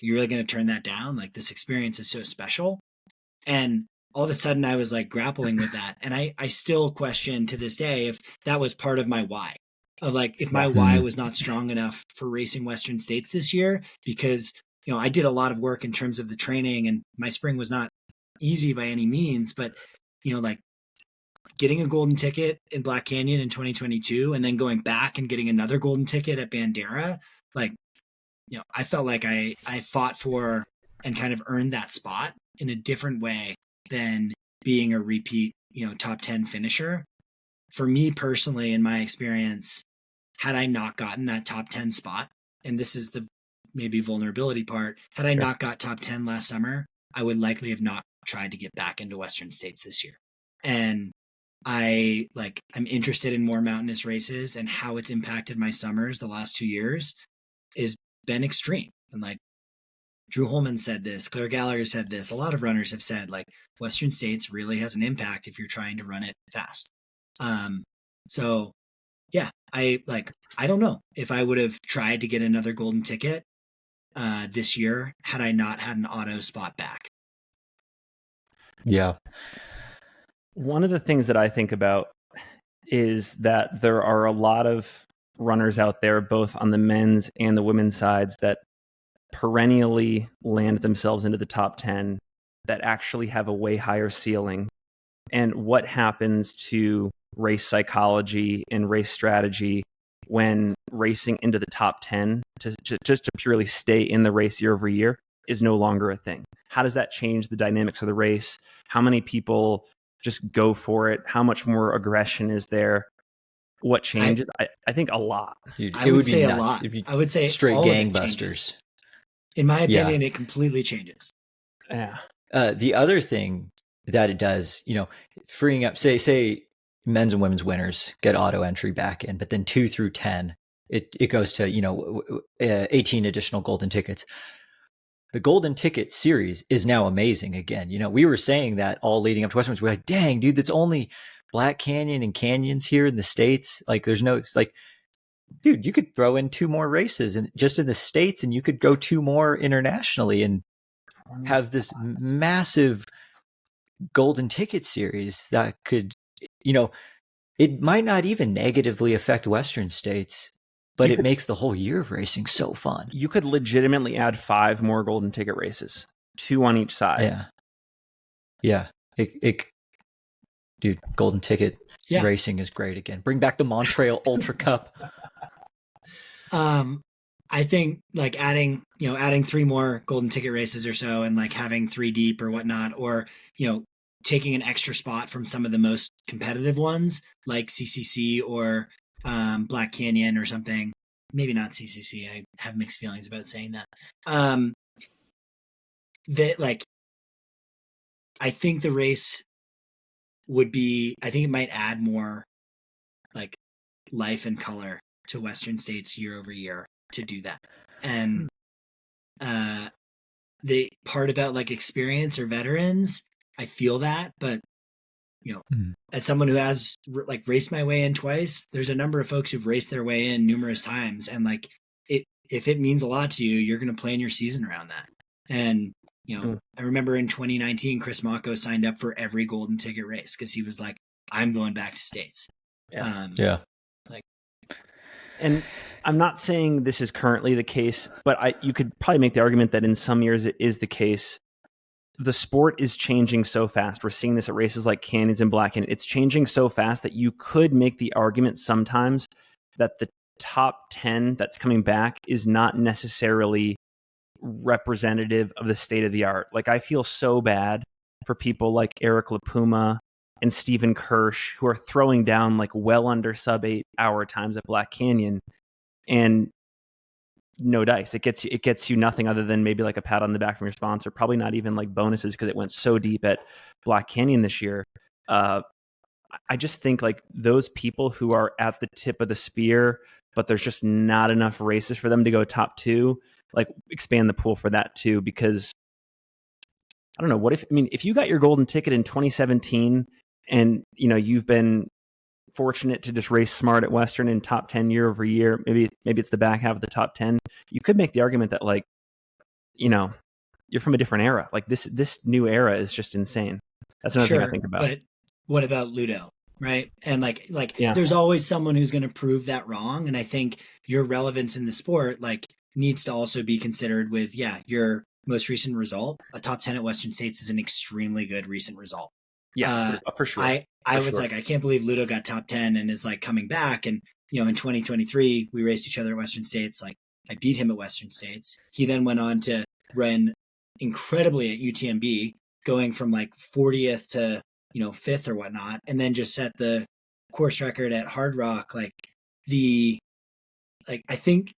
you're really going to turn that down? Like, this experience is so special. And all of a sudden I was like grappling with that. And I still question to this day if that was part of my why. Of like, if my why was not strong enough for racing Western States this year, because, I did a lot of work in terms of the training, and my spring was not easy by any means, but, like getting a golden ticket in Black Canyon in 2022 and then going back and getting another golden ticket at Bandera, like, I felt like I fought for and kind of earned that spot in a different way than being a repeat, top 10 finisher. For me personally, in my experience, had I not gotten that top 10 spot, and this is the maybe vulnerability part, had I not got top 10 last summer, I would likely have not tried to get back into Western States this year. And I'm interested in more mountainous races, and how it's impacted my summers the last 2 years has been extreme. And like Drew Holman said this, Claire Gallagher said this, a lot of runners have said like Western States really has an impact if you're trying to run it fast. So yeah, I don't know if I would have tried to get another golden ticket this year had I not had an auto spot back. Yeah. One of the things that I think about is that there are a lot of runners out there, both on the men's and the women's sides, that perennially land themselves into the top 10, that actually have a way higher ceiling. And what happens to race psychology and race strategy when racing into the top 10 just to purely stay in the race year over year is no longer a thing? How does that change the dynamics of the race? How many people just go for it? How much more aggression is there? What changes? I think a lot. Dude, I would say a lot. I would say straight gangbusters. In my opinion, it completely changes. Yeah. The other thing that it does, freeing up, say men's and women's winners get auto entry back in, but then 2 through 10, it goes to, 18 additional golden tickets. The golden ticket series is now amazing again. We were saying that all leading up to Western. We're like, dang, dude, that's only Black Canyon and Canyons here in the States. Like, it's like, dude, you could throw in 2 more races and just in the States, and you could go 2 more internationally and have this massive golden ticket series that could, it might not even negatively affect Western states, but it makes the whole year of racing so fun. You could legitimately add 5 more golden ticket races, 2 on each side. Yeah. Dude, golden ticket racing is great again. Bring back the Montreal Ultra Cup. I think like adding 3 more golden ticket races or so, and like having 3 deep or whatnot, or, taking an extra spot from some of the most competitive ones like CCC or Black Canyon or something. Maybe not CCC. I have mixed feelings about saying that. I think the race I think it might add more like life and color to Western states year over year to do that. And the part about like experience or veterans, I feel that, but as someone who has like raced my way in twice, there's a number of folks who've raced their way in numerous times, and like if it means a lot to you, you're going to plan your season around that. And I remember in 2019, Chris Mocco signed up for every golden ticket race because he was like, "I'm going back to states." And I'm not saying this is currently the case, but you could probably make the argument that in some years it is the case. The sport is changing so fast. We're seeing this at races like Canyons and Black Canyon. It's changing so fast that you could make the argument sometimes that the top 10 that's coming back is not necessarily representative of the state of the art. Like, I feel so bad for people like Eric LaPuma and Stephen Kirsch who are throwing down like well under sub 8 hour times at Black Canyon, and no dice. It gets you nothing other than maybe like a pat on the back from your sponsor. Probably not even like bonuses because it went so deep at Black Canyon this year. I just think like those people who are at the tip of the spear, but there's just not enough races for them to go top 2, like expand the pool for that too. Because I don't know, if you got your golden ticket in 2017 and you've been fortunate to just race smart at Western in top 10 year over year, maybe it's the back half of the top 10, you could make the argument that like, you're from a different era. Like this new era is just insane. That's another thing I think about. But what about Ludo? Right. And there's always someone who's going to prove that wrong. And I think your relevance in the sport, like, needs to also be considered with, your most recent result. A top 10 at Western States is an extremely good recent result. Yes, for sure. I was like, I can't believe Ludo got top 10 and is like coming back. And, in 2023, we raced each other at Western States. Like, I beat him at Western States. He then went on to run incredibly at UTMB, going from like 40th to, 5th or whatnot. And then just set the course record at Hard Rock. I think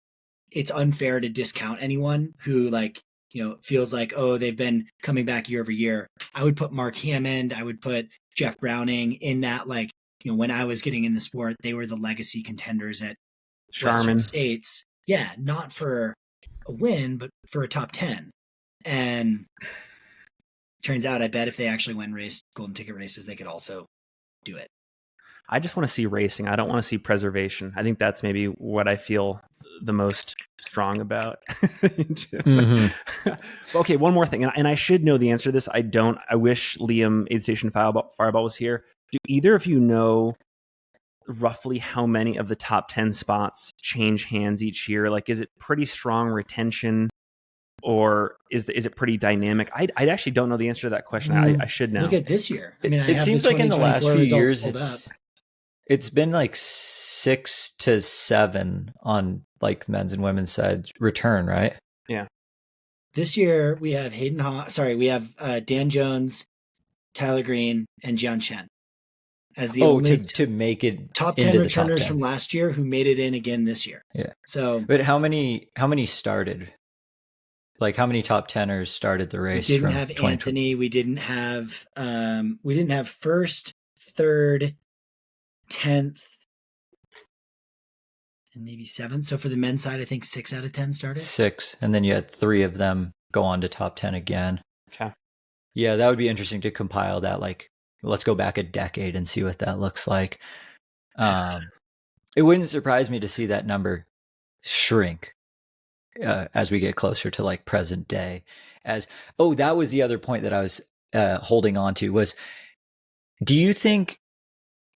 it's unfair to discount anyone who feels like, oh, they've been coming back year over year. I would put Mark Hammond, I would put Jeff Browning in that, when I was getting in the sport, they were the legacy contenders at Western States. Yeah, not for a win, but for a top 10. And turns out, I bet if they actually win golden ticket races, they could also do it. I just want to see racing. I don't want to see preservation. I think that's maybe what I feel the most strong about. Mm-hmm. Okay, one more thing, and I should know the answer to this. I don't. I wish Liam, Aid Station Fireball was here. Do either of you know roughly how many of the top 10 spots change hands each year? Like, is it pretty strong retention, or is it pretty dynamic? I actually don't know the answer to that question. I should know. Look at this year. I mean, it seems like in the last few years, it's been like 6 to 7 on like men's and women's side return, right? Yeah. This year we have we have Dan Jones, Tyler Green, and Jian Chen as the only to make it top 10 returners from last year who made it in again this year. Yeah. So, but how many started? Like, how many top 10ers started the race? We didn't have Anthony. We didn't have first, third, 10th and maybe 7th. So for the men's side, I think 6 out of 10 started. 6, and then you had 3 of them go on to top 10 again. Okay. Yeah, that would be interesting to compile that. Like, let's go back a decade and see what that looks like. It wouldn't surprise me to see that number shrink as we get closer to like present day. That was the other point that I was holding on to was, do you think,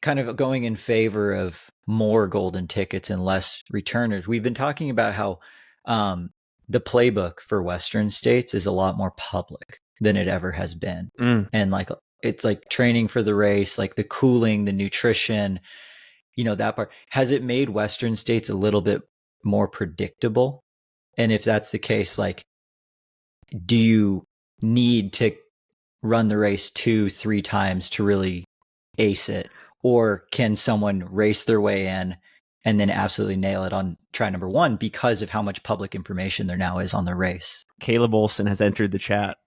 kind of going in favor of more golden tickets and less returners? We've been talking about how the playbook for Western states is a lot more public than it ever has been. And like, it's like training for the race, like the cooling, the nutrition, that part. Has it made Western states a little bit more predictable? And if that's the case, like, do you need to run the race 2-3 times to really ace it? Or can someone race their way in and then absolutely nail it on try number 1 because of how much public information there now is on the race? Caleb Olson has entered the chat.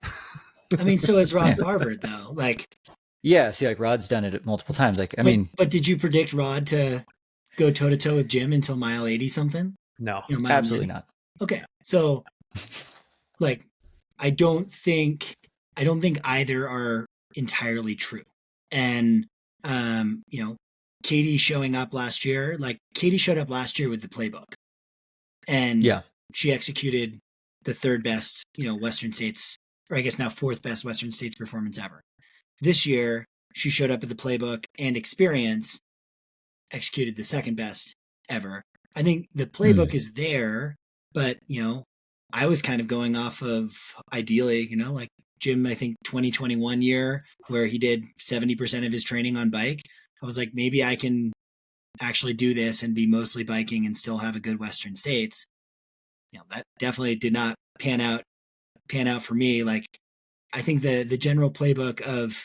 I mean, so has Rod Farvard, though. Like, yeah, see, like Rod's done it multiple times. Like, but did you predict Rod to go toe to toe with Jim until mile 80 something? No, absolutely not. Okay, so like, I don't think either are entirely true. And Katie showing up last year, like Katie showed up last year with the playbook, and she executed the 3rd best, Western States, or I guess now 4th best Western States performance ever. This year, she showed up with the playbook and experience, executed the 2nd best ever. I think the playbook is there, but, I was kind of going off of ideally, like Jim, I think 2021 year where he did 70% of his training on bike. I was like, maybe I can actually do this and be mostly biking and still have a good Western States. That definitely did not pan out for me. Like, I think the general playbook of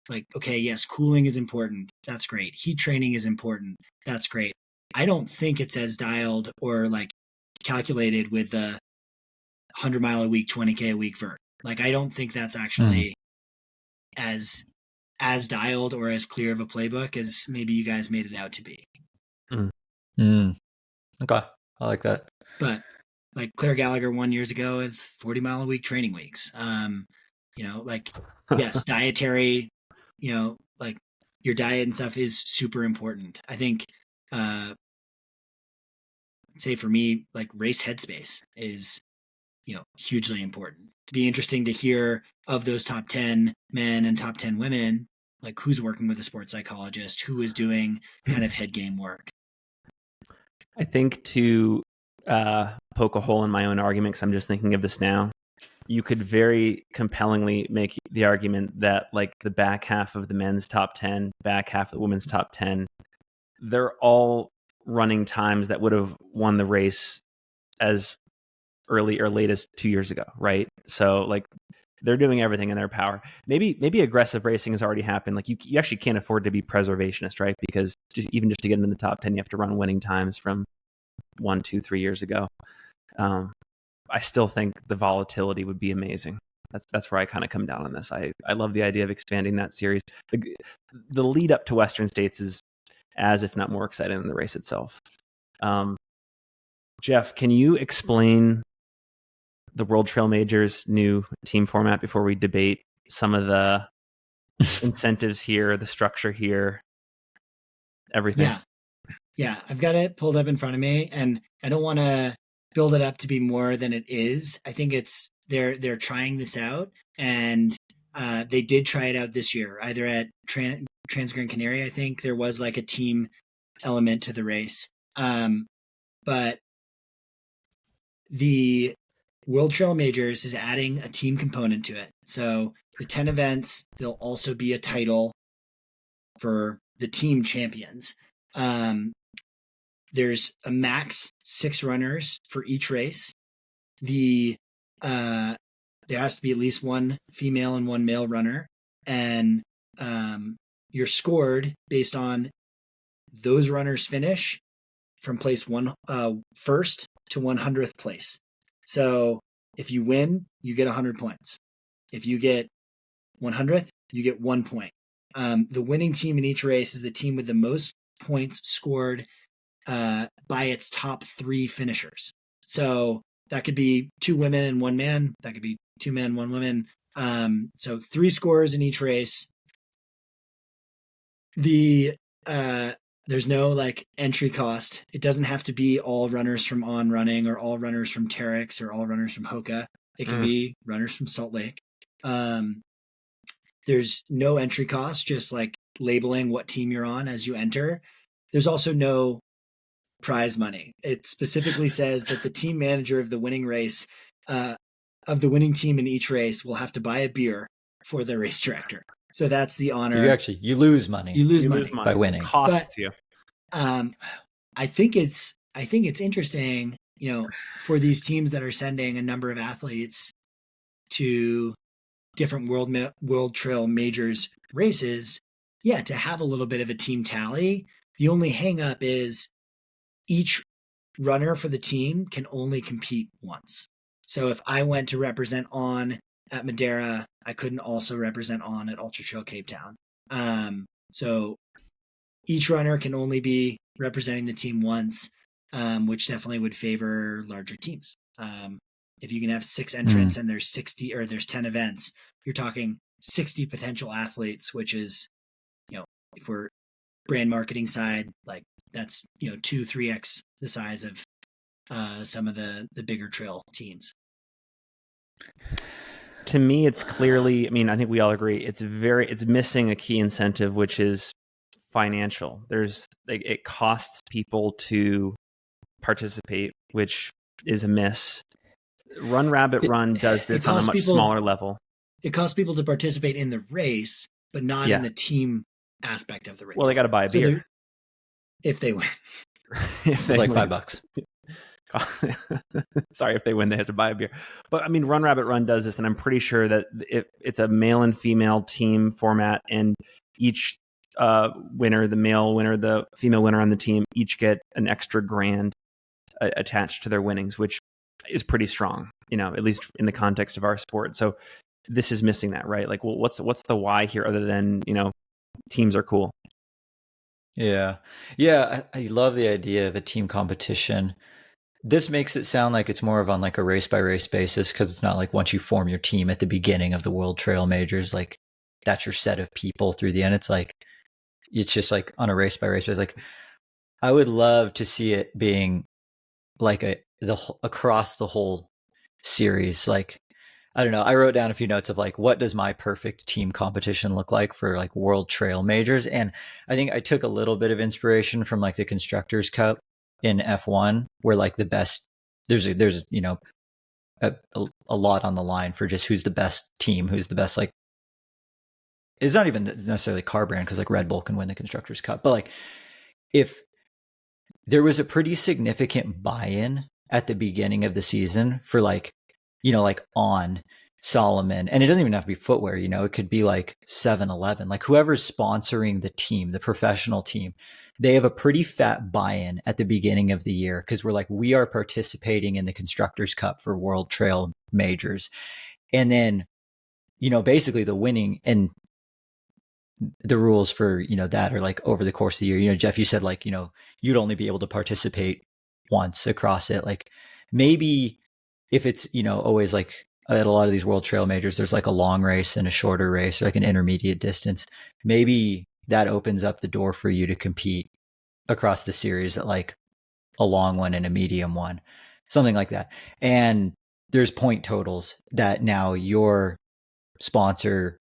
like, okay, yes, cooling is important. That's great. Heat training is important. That's great. I don't think it's as dialed or like calculated with the 100-mile a week, 20K a week vert. Like, I don't think that's actually as dialed or as clear of a playbook as maybe you guys made it out to be. Okay. I like that. But like Claire Gallagher won years ago with 40-mile a week training weeks. Like, yes, dietary, like your diet and stuff is super important. I think, I'd say for me, like race headspace is, hugely important. It'd be interesting to hear of those top 10 men and top 10 women, like who's working with a sports psychologist, who is doing kind of head game work. I think to poke a hole in my own argument, because I'm just thinking of this now, you could very compellingly make the argument that like the back half of the men's top 10, back half of the women's top 10, they're all running times that would have won the race as early or late as 2 years ago, right? So like they're doing everything in their power. Maybe aggressive racing has already happened. Like you actually can't afford to be preservationist, right? Because just to get into the top 10, you have to run winning times from 1, 2, 3 years ago. I still think the volatility would be amazing. That's where I kind of come down on this. I love the idea of expanding that series. The lead up to Western States is as if not more exciting than the race itself. Jeff, can you explain the World Trail Majors new team format before we debate some of the incentives here, the structure here, everything? Yeah, I've got it pulled up in front of me, and I don't want to build it up to be more than it is. I think it's they're trying this out, and they did try it out this year, either at Transgran Canaria. I think there was like a team element to the race, but the World Trail Majors is adding a team component to it. So the 10 events, there'll also be a title for the team champions. There's a max 6 runners for each race. There has to be at least 1 female and 1 male runner. And you're scored based on those runners' finish from place first to 100th place. So if you win, you get 100 points. If you get 100th, you get 1 point. The winning team in each race is the team with the most points scored by its top 3 finishers. So that could be 2 women and 1 man. That could be 2 men, 1 woman. So 3 scores in each race. There's no like entry cost. It doesn't have to be all runners from On Running or all runners from Terex or all runners from Hoka. It can be runners from Salt Lake. There's no entry cost, just like labeling what team you're on as you enter. There's also no prize money. It specifically says that the team manager of the winning race, of the winning team in each race, will have to buy a beer for the race director. So that's the honor. You lose money. You lose money by winning. Costs you. I think it's interesting, for these teams that are sending a number of athletes to different world trail majors races, to have a little bit of a team tally. The only hang up is each runner for the team can only compete once. So if I went to represent On at Madeira, I couldn't also represent On at Ultra Trail Cape Town. So each runner can only be representing the team once, which definitely would favor larger teams. If you can have 6 entrants and there's 60 or there's 10 events, you're talking 60 potential athletes, which is, if we're brand marketing side, like that's, 2-3x the size of some of the bigger trail teams. To me, it's clearly, I think we all agree, it's missing a key incentive, which is financial. It costs people to participate, which is a miss. Run Rabbit Run does this on a much smaller level. It costs people to participate in the race, but not in the team aspect of the race. Well, they got to buy a beer if they win. It's like $5. Sorry, if they win, they have to buy a beer. But Run Rabbit Run does this, and I'm pretty sure that it's a male and female team format, and each winner, the male winner, the female winner on the team, each get an extra grand attached to their winnings, which is pretty strong, at least in the context of our sport. So this is missing that, right? Like, well, what's the why here other than, teams are cool? Yeah. I love the idea of a team competition. This makes it sound like it's more of on like a race by race basis, because it's not like once you form your team at the beginning of the World Trail Majors, like that's your set of people through the end. It's just like on a race by race basis. Like I would love to see it being like across the whole series. Like, I don't know. I wrote down a few notes of like, what does my perfect team competition look like for like World Trail Majors? And I think I took a little bit of inspiration from like the Constructors Cup in F1, where like the best, there's a lot on the line for just who's the best team, who's the best, like, it's not even necessarily car brand, because like Red Bull can win the Constructors Cup, but like if there was a pretty significant buy-in at the beginning of the season for like, like On, Solomon, and it doesn't even have to be footwear, it could be like 7-Eleven, like whoever's sponsoring the team, the professional team, they have a pretty fat buy-in at the beginning of the year, because we're like, we are participating in the Constructors Cup for World Trail Majors. And then, basically the winning and the rules for, that are like over the course of the year. Jeff, you said like, you'd only be able to participate once across it. Like maybe if it's, always like at a lot of these World Trail Majors, there's like a long race and a shorter race, or like an intermediate distance. Maybe that opens up the door for you to compete across the series at like a long one and a medium one, something like that. And there's point totals that now your sponsor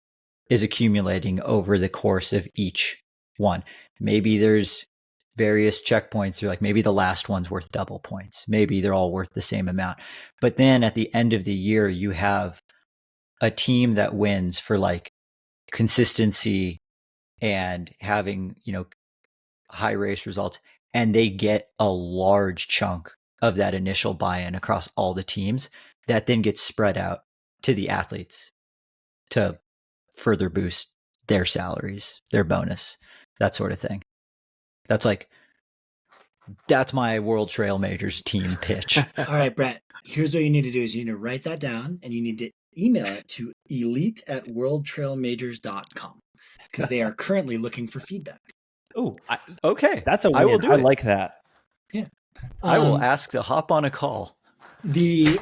is accumulating over the course of each one. Maybe there's various checkpoints, or like maybe the last one's worth double points. Maybe they're all worth the same amount. But then at the end of the year, you have a team that wins for like consistency and having, high race results, and they get a large chunk of that initial buy-in across all the teams that then gets spread out to the athletes to further boost their salaries, their bonus, that sort of thing. That's my World Trail Majors team pitch. All right, Brett, here's what you need to do is you need to write that down, and you need to email it to elite@worldtrailmajors.com, because they are currently looking for feedback. Oh, okay. That's a win. I will do it. like that. Yeah. I will ask to hop on a call. The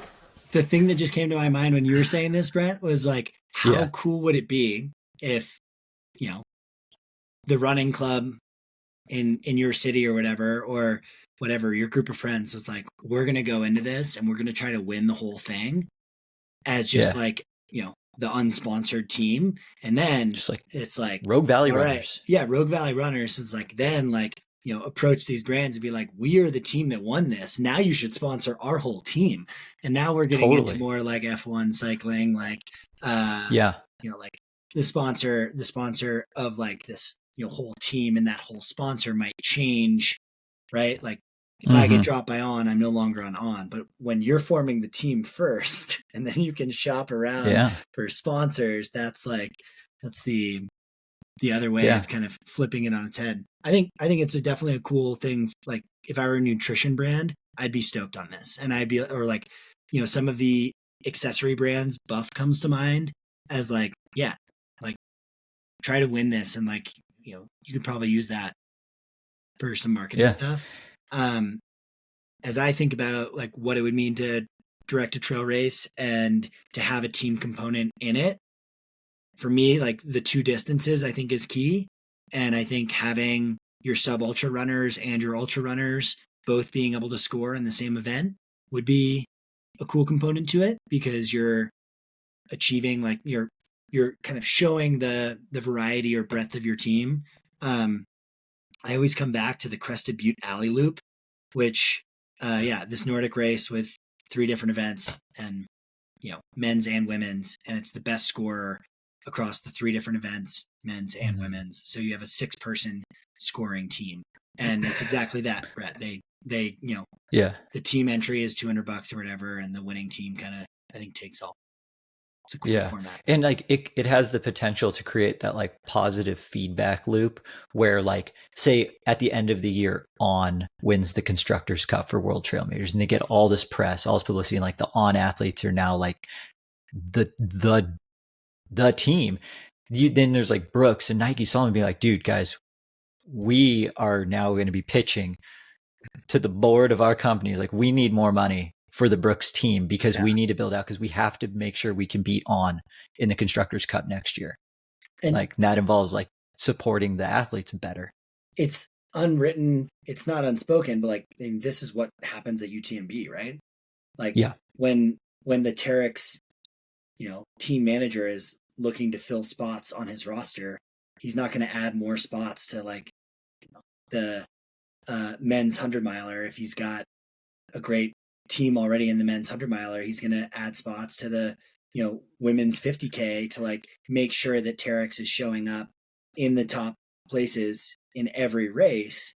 thing that just came to my mind when you were saying this, Brent, was like, how cool would it be if, you know, the running club in your city or whatever, your group of friends was like, we're going to go into this and we're going to try to win the whole thing as just like, you know, the unsponsored team. And then just like, it's like Rogue Valley Runners. Right. Yeah. Rogue Valley Runners was like, then like, you know, approach these brands and be like, we are the team that won this. Now you should sponsor our whole team. And now we're getting into more like F1 cycling, like, you know, like the sponsor of like this, you know, whole team, and that whole sponsor might change, right? Like if I get dropped by I'm no longer on, but when you're forming the team first and then you can shop around for sponsors, that's the other way of kind of flipping it on its head. I think it's definitely a cool thing. Like if I were a nutrition brand, I'd be stoked on this. And I'd be, or like, you know, some of the accessory brands, Buff comes to mind as like, like try to win this. And like, you know, you could probably use that for some marketing stuff. As I think about like what it would mean to direct a trail race and to have a team component in it, for me, like the 2 distances I think is key. And I think having your sub ultra runners and your ultra runners both being able to score in the same event would be a cool component to it, because you're achieving like you're kind of showing the variety or breadth of your team. I always come back to the Crested Butte Alley Loop, which this Nordic race with 3 different events and, you know, men's and women's, and it's the best scorer across the 3 different events, men's and women's. So you have a 6-person scoring team, and it's exactly that, Brett. They, you know, the team entry is $200 or whatever, and the winning team kind of, I think, takes all. It's a cool format. And like it has the potential to create that like positive feedback loop where like, say at the end of the year, On wins the Constructors Cup for World Trail Majors, and they get all this press, all this publicity, and like the On athletes are now like the team. Then there's like Brooks and Nike saw him and be like, dude, guys, we are now going to be pitching to the board of our companies. Like we need more money for the Brooks team because we need to build out, because we have to make sure we can beat On in the Constructors Cup next year. And like that involves like supporting the athletes better. It's unwritten, it's not unspoken, but like, I mean, this is what happens at UTMB, right? Like when the Terex, you know, team manager is looking to fill spots on his roster, he's not going to add more spots to like, you know, the men's 100 miler. If he's got a great team already in the men's 100 miler, he's going to add spots to the, you know, women's 50K to like make sure that Terex is showing up in the top places in every race.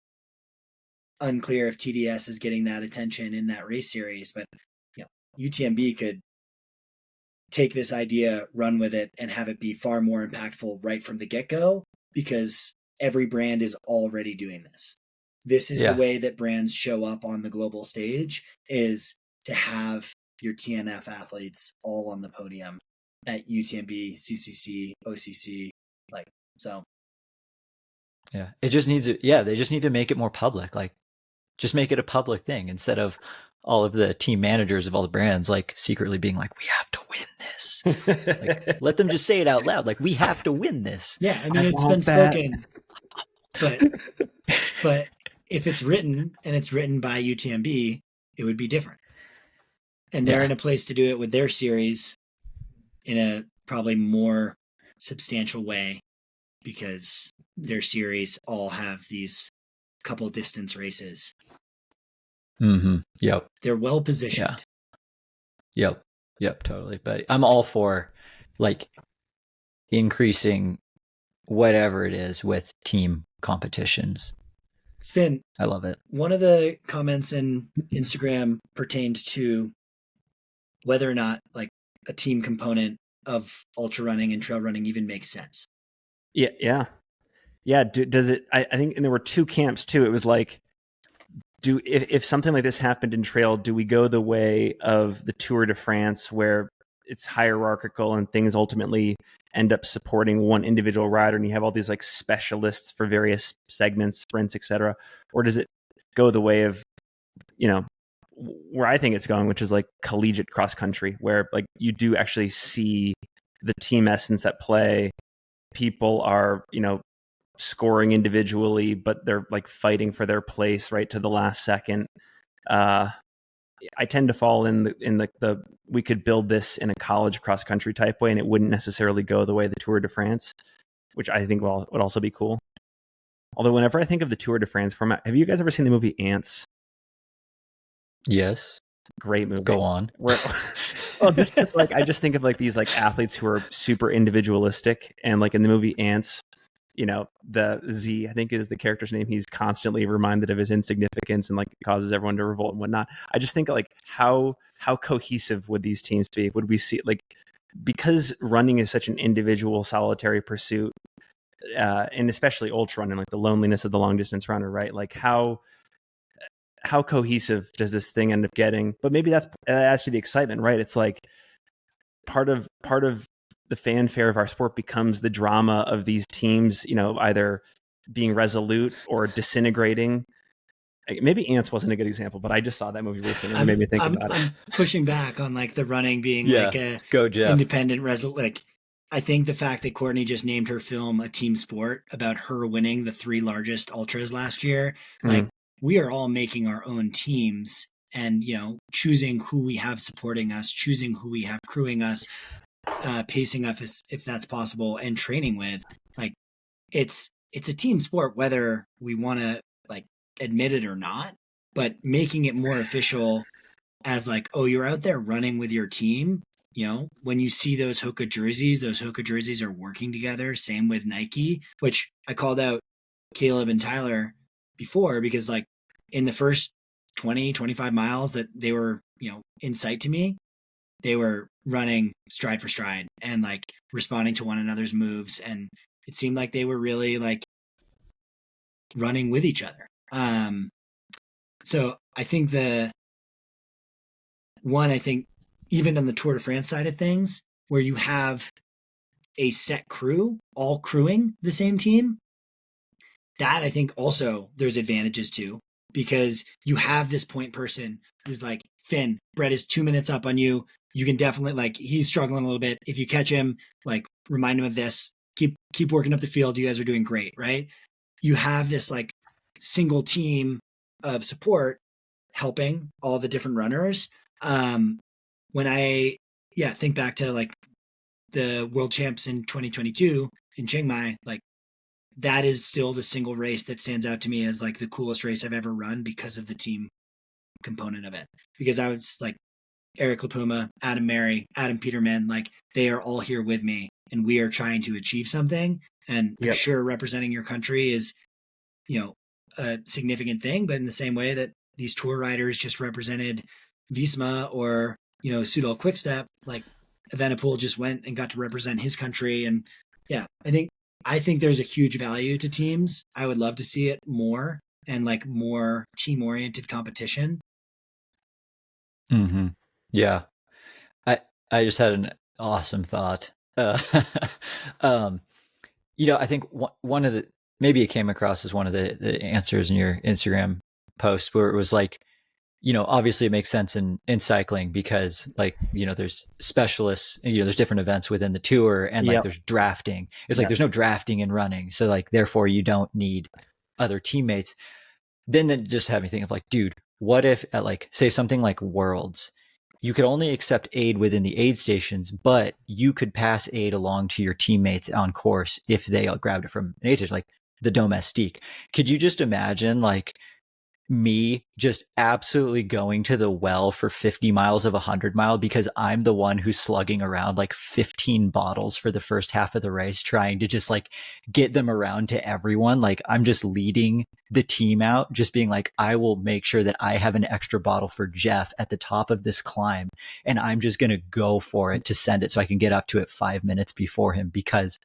Unclear if TDS is getting that attention in that race series, but you know, UTMB could take this idea, run with it, and have it be far more impactful right from the get-go, because every brand is already doing this. This is the way that brands show up on the global stage, is to have your TNF athletes all on the podium at UTMB, CCC, OCC, like, so. Yeah. It just needs to, they just need to make it more public. Like just make it a public thing instead of all of the team managers of all the brands, like secretly being like, we have to win this. Like, let them just say it out loud. Like, we have to win this. Yeah. I mean, it's been spoken, but if it's written and it's written by UTMB, it would be different. And they're in a place to do it with their series in a probably more substantial way, because their series all have these couple distance races. Mm-hmm. Yep. They're well positioned. Yeah. Yep. Totally. But I'm all for like increasing whatever it is with team competitions. Finn, I love it. One of the comments in Instagram pertained to whether or not like a team component of ultra running and trail running even makes sense. Yeah. Does it? I think, and there were 2 camps too. It was like, if something like this happened in trail, do we go the way of the Tour de France, where it's hierarchical and things ultimately end up supporting one individual rider and you have all these like specialists for various segments, sprints, etc.? Or does it go the way of, where I think it's going, which is like collegiate cross country, where like you do actually see the team essence at play. People are, scoring individually, but they're like fighting for their place right to the last second. I tend to fall in the we could build this in a college cross country type way, and it wouldn't necessarily go the way of the Tour de France, which I think would also be cool. Although whenever I think of the Tour de France format, have you guys ever seen the movie Ants? Yes. Great movie. Go on. This is like, I just think of like these like athletes who are super individualistic, and like in the movie Ants, the Z, I think is the character's name. He's constantly reminded of his insignificance and like causes everyone to revolt and whatnot. I just think like how cohesive would these teams be? Would we see like, because running is such an individual solitary pursuit, and especially ultra running, like the loneliness of the long distance runner, right? Like how cohesive does this thing end up getting? But maybe that adds to the excitement, right? It's like part of the fanfare of our sport becomes the drama of these teams, either being resolute or disintegrating. Maybe Ants wasn't a good example, but I just saw that movie recently and it made me think about it. I'm pushing back on like the running being like a Go, Jeff. Independent like I think the fact that Courtney just named her film a team sport about her winning the 3 largest ultras last year, like we are all making our own teams and, choosing who we have supporting us, choosing who we have crewing us, pacing us if that's possible, and training with. Like it's a team sport, whether we want to like admit it or not, but making it more official as like, oh, you're out there running with your team. When you see those Hoka jerseys are working together. Same with Nike, which I called out Caleb and Tyler before, because like in the first 20-25 miles that they were, in sight to me, they were running stride for stride and like responding to one another's moves. And it seemed like they were really like running with each other. So I think even on the Tour de France side of things, where you have a set crew, all crewing the same team, that I think also there's advantages to, because you have this point person who's like, Finn, Brett is 2 minutes up on you. You can definitely, like, he's struggling a little bit. If you catch him, like, remind him of this. Keep working up the field. You guys are doing great, right? You have this like single team of support helping all the different runners. When I think back to like the world champs in 2022 in Chiang Mai, like that is still the single race that stands out to me as like the coolest race I've ever run because of the team component of it. Because I was like Eric Lapuma, Adam Mary, Adam Peterman, like they are all here with me and we are trying to achieve something. And I'm sure representing your country is, a significant thing, but in the same way that these tour riders just represented Visma or, Soudal Quickstep, like Evenepoel just went and got to represent his country. And I think there's a huge value to teams. I would love to see it more and like more team oriented competition. Mm-hmm. Yeah. I just had an awesome thought. I think one of the, maybe it came across as one of the answers in your Instagram post where it was like, obviously it makes sense in cycling because like, there's specialists, there's different events within the tour and like there's drafting. It's like, there's no drafting in running. So like, therefore you don't need other teammates. Then that just had me think of like, dude, what if at like, say something like Worlds, you could only accept aid within the aid stations, but you could pass aid along to your teammates on course if they grabbed it from an aid station, like the Domestique. Could you just imagine like me just absolutely going to the well for 50 miles of 100 mile because I'm the one who's slugging around like 15 bottles for the first half of the race, trying to just like get them around to everyone. Like I'm just leading the team out, just being like, I will make sure that I have an extra bottle for Jeff at the top of this climb. And I'm just going to go for it to send it so I can get up to it 5 minutes before him because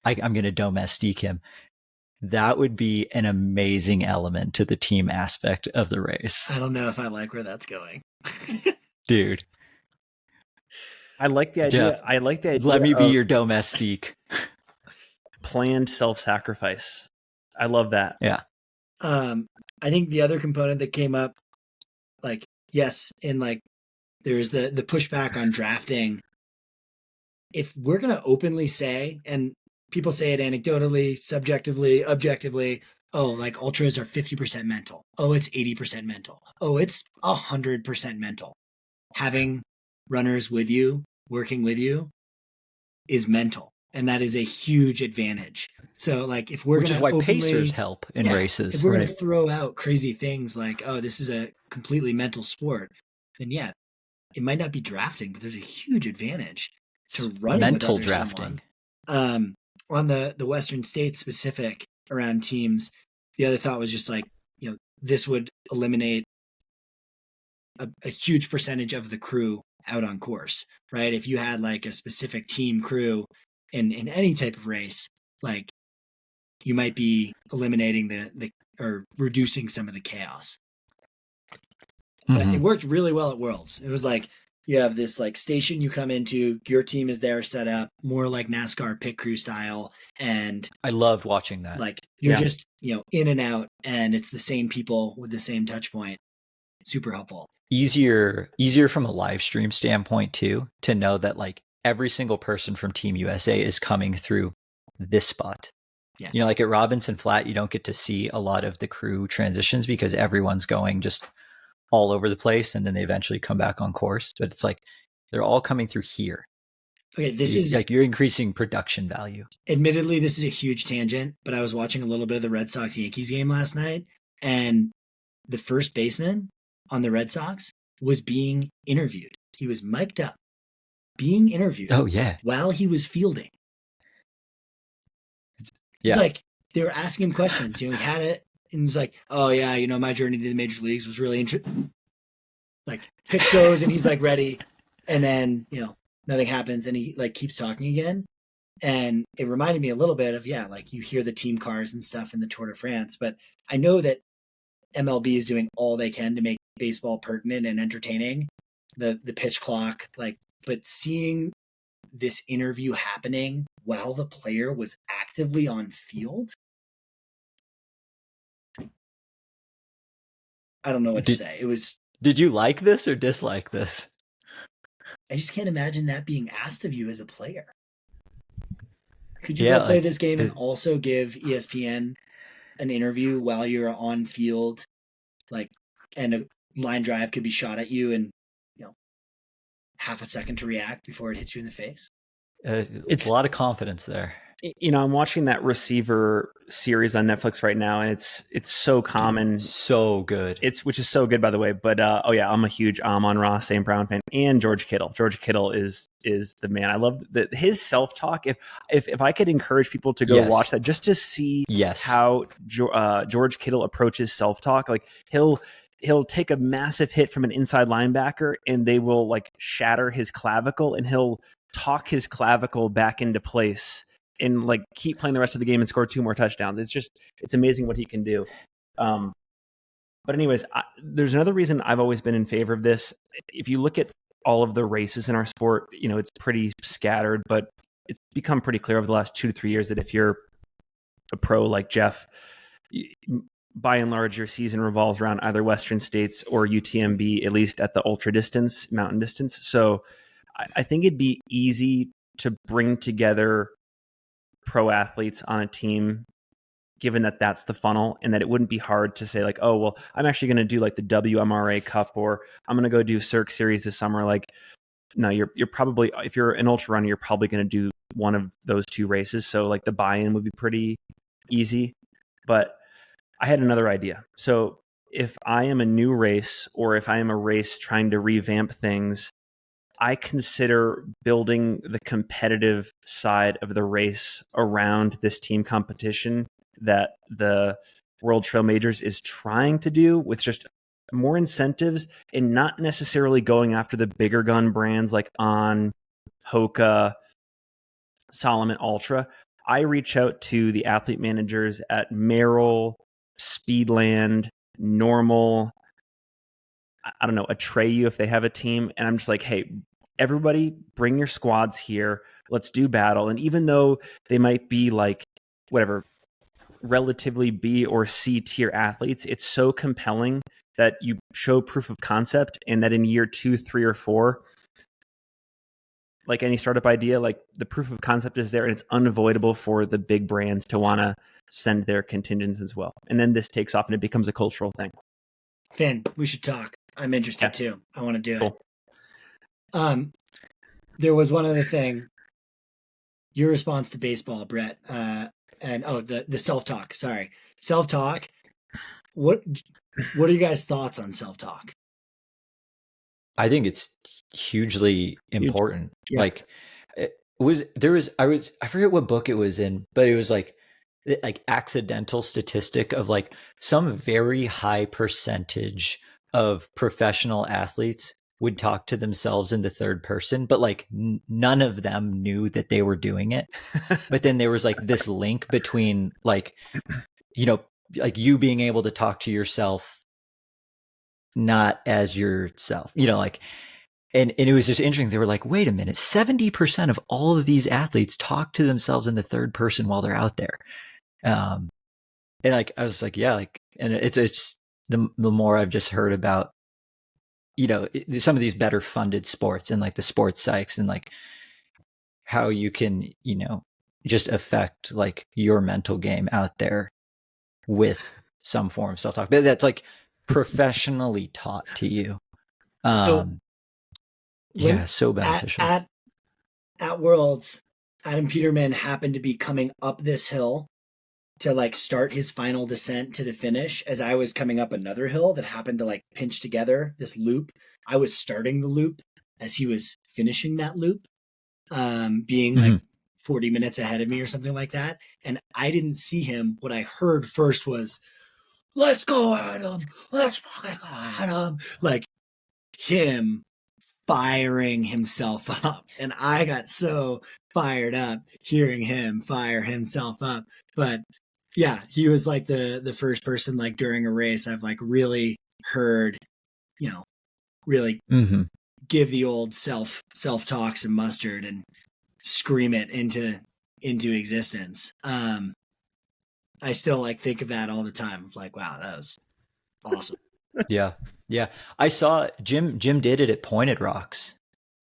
I'm going to domestique him. That would be an amazing element to the team aspect of the race. I don't know if I like where that's going. Dude. I like the idea. Jeff, I like the idea. Let me be your domestique. Planned self-sacrifice. I love that. Yeah. I think the other component that came up, like, yes, in like there's the pushback on drafting. If we're gonna openly say, and people say it anecdotally, subjectively, objectively, oh, like ultras are 50% mental. Oh, it's 80% mental. Oh, it's 100% mental. Having runners with you, working with you, is mental, and that is a huge advantage. So, like, if we're which is why pacers help in races. If we're going to throw out crazy things like, oh, this is a completely mental sport, then yeah, it might not be drafting, but there's a huge advantage to running mental with drafting. On the Western states specific around teams, the other thought was just like, you know, this would eliminate a huge percentage of the crew out on course, right? If you had like a specific team crew in any type of race, like you might be eliminating the or reducing some of the chaos. But it worked really well at Worlds. It was like you have this like station you come into, your team is there set up more like NASCAR pit crew style, and I loved watching that. Like you're just, you know, in and out, and it's the same people with the same touch point. Super helpful. Easier from a live stream standpoint too, to know that like every single person from Team USA is coming through this spot. Yeah. You know, like at Robinson Flat, you don't get to see a lot of the crew transitions because everyone's going just all over the place, and then they eventually come back on course. But it's like they're all coming through here. Okay, this is like you're increasing production value. Admittedly, this is a huge tangent, but I was watching a little bit of the Red Sox Yankees game last night, and the first baseman on the Red Sox was being interviewed. He was mic'd up, being interviewed. Oh yeah, while he was fielding. It's like they were asking him questions. You know, he had it, and he's like, "Oh yeah, you know, my journey to the major leagues was really interesting." Like pitch goes, and he's like ready, and then you know nothing happens, and he like keeps talking again. And it reminded me a little bit of like you hear the team cars and stuff in the Tour de France, but I know that MLB is doing all they can to make baseball pertinent and entertaining. The pitch clock, like, but seeing this interview happening while the player was actively on field, I don't know what to say. It was. Did you like this or dislike this? I just can't imagine that being asked of you as a player. Could you go play this game and also give ESPN an interview while you're on field, like, and a line drive could be shot at you and half a second to react before it hits you in the face? It's a lot of confidence there. You know, I'm watching that Receiver series on Netflix right now, and it's so common. Dude, so good. Which is so good, by the way. But I'm a huge Amon-Ra St. Brown fan, and George Kittle. George Kittle is the man. I love his self-talk. If I could encourage people to go watch that just to see how George Kittle approaches self-talk, like he'll take a massive hit from an inside linebacker, and they will like shatter his clavicle, and he'll talk his clavicle back into place and like keep playing the rest of the game and score 2 more touchdowns. It's amazing what he can do. But anyways, there's another reason I've always been in favor of this. If you look at all of the races in our sport, you know, it's pretty scattered, but it's become pretty clear over the last 2 to 3 years that if you're a pro like Jeff, by and large, your season revolves around either Western States or UTMB, at least at the ultra distance, mountain distance. So I think it'd be easy to bring together pro athletes on a team, given that that's the funnel, and that it wouldn't be hard to say like, oh, well, I'm actually going to do like the WMRA Cup, or I'm going to go do Cirque Series this summer. Like, no, you're probably, if you're an ultra runner, you're probably going to do one of those 2 races. So like the buy-in would be pretty easy. But I had another idea. So if I am a new race, or if I am a race trying to revamp things, I consider building the competitive side of the race around this team competition that the World Trail Majors is trying to do, with just more incentives and not necessarily going after the bigger gun brands like On, Hoka, Salomon Ultra. I reach out to the athlete managers at Merrill, Speedland, Normal, I don't know, Atreyu if they have a team. And I'm just like, hey, everybody bring your squads here. Let's do battle. And even though they might be like, whatever, relatively B or C tier athletes, it's so compelling that you show proof of concept, and that in year 2, 3, or 4, like any startup idea, like the proof of concept is there, and it's unavoidable for the big brands to want to send their contingents as well. And then this takes off and it becomes a cultural thing. Finn, we should talk. I'm interested too. I want to do it. There was one other thing. Your response to baseball, Brett, the self-talk. Sorry, self-talk. What are you guys' thoughts on self-talk? I think it's hugely important. Yeah. Like I forget what book it was in, but it was like accidental statistic of like some very high percentage of professional athletes would talk to themselves in the third person, but like none of them knew that they were doing it. But then there was like this link between like, you know, like you being able to talk to yourself not as yourself, you know, like, and it was just interesting. They were like, wait a minute, 70% of all of these athletes talk to themselves in the third person while they're out there. And like, I was like, yeah, like, and it's the more I've just heard about, you know, some of these better funded sports and like the sports psychs and like how you can, you know, just affect like your mental game out there with some form of self-talk that's like professionally taught to you. So beneficial. At Worlds, Adam Peterman happened to be coming up this hill to like start his final descent to the finish as I was coming up another hill that happened to like pinch together this loop. I was starting the loop as he was finishing that loop, being like 40 minutes ahead of me or something like that. And I didn't see him. What I heard first was, "Let's go, Adam. Let's fucking go, Adam." Like him firing himself up. And I got so fired up hearing him fire himself up. But yeah, he was like the first person like during a race I've like really heard, you know, really give the old self-talk some mustard and scream it into existence. I still like think of that all the time. Like, wow, that was awesome. Yeah. I saw Jim did it at Pointed Rocks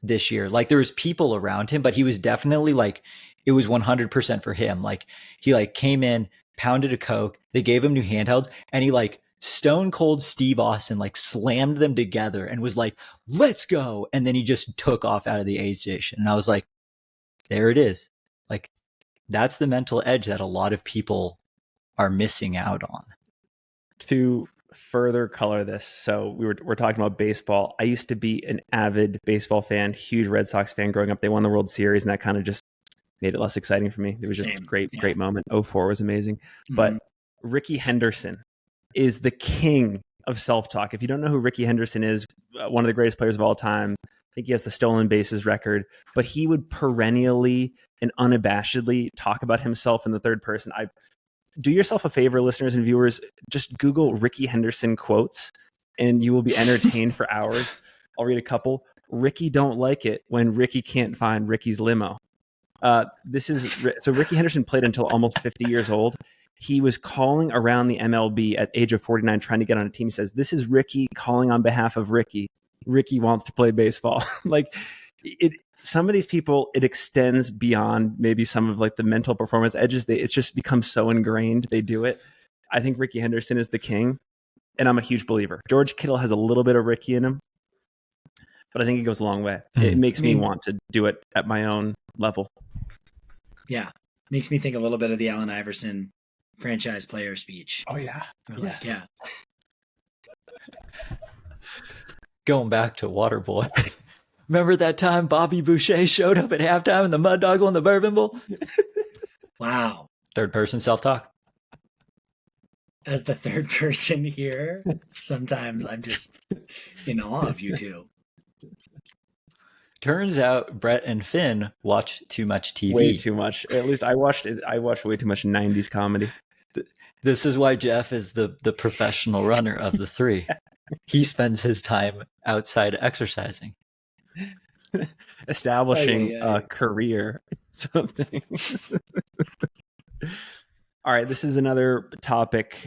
this year. Like there was people around him, but he was definitely like, it was 100% for him. Like he like came in, pounded a Coke, they gave him new handhelds, and he like stone cold Steve Austin like slammed them together and was like, "Let's go." And then he just took off out of the aid station. And I was like, there it is. Like that's the mental edge that a lot of people are missing out on. To further color this, so we're talking about baseball. I used to be an avid baseball fan, huge Red Sox fan growing up. They won the World Series, and that kind of just made it less exciting for me. It was just a great moment. 2004 was amazing. But Ricky Henderson is the king of self-talk. If you don't know who Ricky Henderson is, one of the greatest players of all time. I think he has the stolen bases record, but he would perennially and unabashedly talk about himself in the third person. Do yourself a favor, listeners and viewers, just Google Ricky Henderson quotes and you will be entertained for hours. I'll read a couple. "Ricky don't like it when Ricky can't find Ricky's limo." So Ricky Henderson played until almost 50 years old. He was calling around the MLB at age of 49 trying to get on a team. He says, "This is Ricky calling on behalf of Ricky. Ricky wants to play baseball." Like some of these people, it extends beyond maybe some of like the mental performance edges. It's just become so ingrained. They do it. I think Ricky Henderson is the king, and I'm a huge believer. George Kittle has a little bit of Ricky in him, but I think it goes a long way. It makes me want to do it at my own level. Yeah. Makes me think a little bit of the Allen Iverson franchise player speech. Oh, yeah. Like, yeah. Going back to Waterboy. Remember that time Bobby Boucher showed up at halftime and the Mud Dogs won the Bourbon Bowl? Wow. Third person self-talk. As the third person here, sometimes I'm just in awe of you two. Turns out Brett and Finn watch too much TV. Way too much. At least I watched way too much 90s comedy. This is why Jeff is the professional runner of the three. He spends his time outside exercising. establishing a career, something. All right, this is another topic.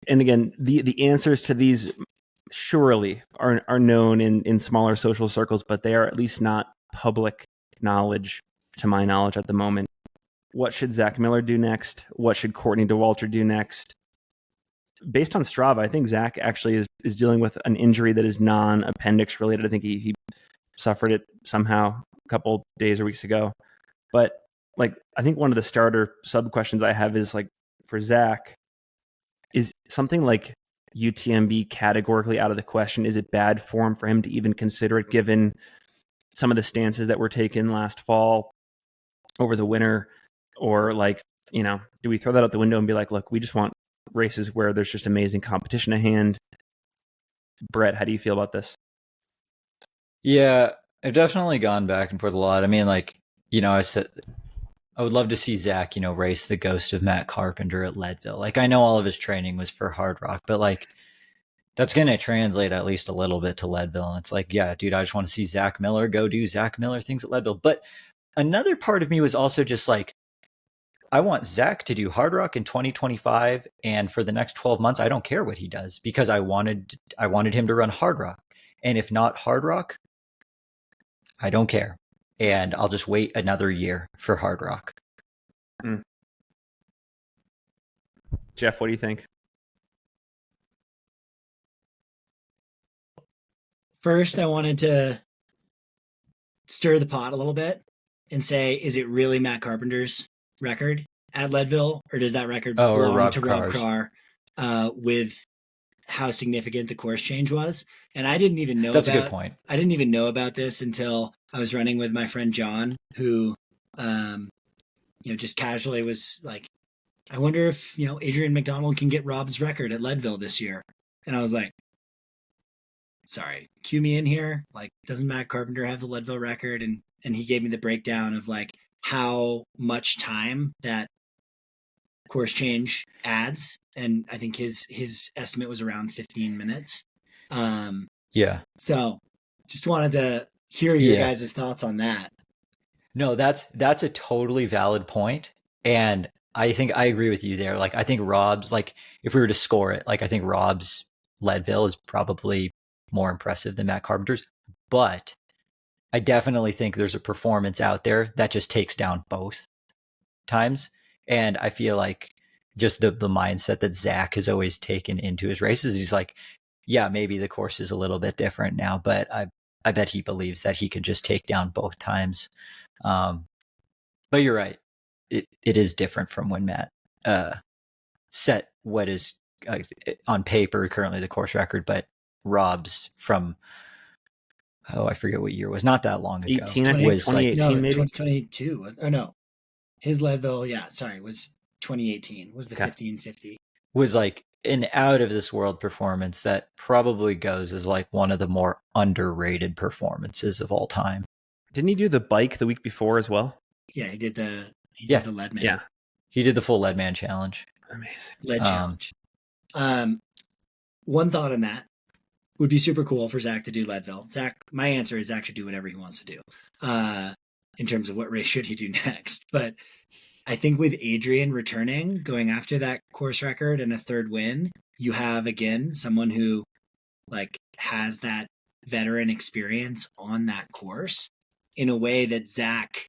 And again, the answers to these surely are known in smaller social circles, but they are at least not public knowledge, to my knowledge at the moment. What should Zach Miller do next? What should Courtney Dauwalter do next? Based on Strava, I think Zach actually is dealing with an injury that is non-appendix related. I think he suffered it somehow a couple days or weeks ago. But like, I think one of the starter sub questions I have is like, for Zach, is something like UTMB categorically out of the question? Is it bad form for him to even consider it, given some of the stances that were taken last fall over the winter? Or like, do we throw that out the window and be like, look, we just want races where there's just amazing competition at hand? Brett, how do you feel about this? Yeah, I've definitely gone back and forth a lot. I mean, like, I said, I would love to see Zach, race the ghost of Matt Carpenter at Leadville. Like, I know all of his training was for Hard Rock, but like, that's going to translate at least a little bit to Leadville. And it's like, yeah, dude, I just want to see Zach Miller go do Zach Miller things at Leadville. But another part of me was also just like, I want Zach to do Hard Rock in 2025, and for the next 12 months, I don't care what he does, because I wanted him to run Hard Rock. And if not Hard Rock, I don't care. And I'll just wait another year for Hard Rock. Jeff, what do you think? First, I wanted to stir the pot a little bit and say, is it really Matt Carpenter's record at Leadville, or does that record belong to Rob Carr with how significant the course change was? And I didn't even know that's a good point. I didn't even know about this until I was running with my friend John, who just casually was like, I wonder if Adrian McDonald can get Rob's record at Leadville this year. And I was like, sorry, cue me in here. Like, doesn't Matt Carpenter have the Leadville record? And he gave me the breakdown of like how much time that course change adds. And I think his estimate was around 15 minutes. Yeah. So just wanted to hear your guys' thoughts on that. No, that's a totally valid point. And I think I agree with you there. Like, I think Rob's, like, if we were to score it, like, I think Rob's Leadville is probably more impressive than Matt Carpenter's. But I definitely think there's a performance out there that just takes down both times. And I feel like just the mindset that Zach has always taken into his races, he's like, yeah, maybe the course is a little bit different now, but I bet he believes that he could just take down both times. But you're right. It is different from when Matt set what is on paper currently the course record, but Rob's from, I forget what year it was, not that long ago. 18, was 2018, like, no, maybe? 2022. Or no, his Leadville, was 2018, was the 1550. Was like an out of this world performance that probably goes as like one of the more underrated performances of all time. Didn't he do the bike the week before as well? Yeah, he did the Leadman. Yeah. He did the full Leadman challenge. Amazing. Lead challenge. One thought on that would be super cool for Zach to do Leadville. Zach, my answer is Zach should do whatever he wants to do in terms of what race should he do next. But I think with Adrian returning, going after that course record and a third win, you have, again, someone who like has that veteran experience on that course in a way that Zach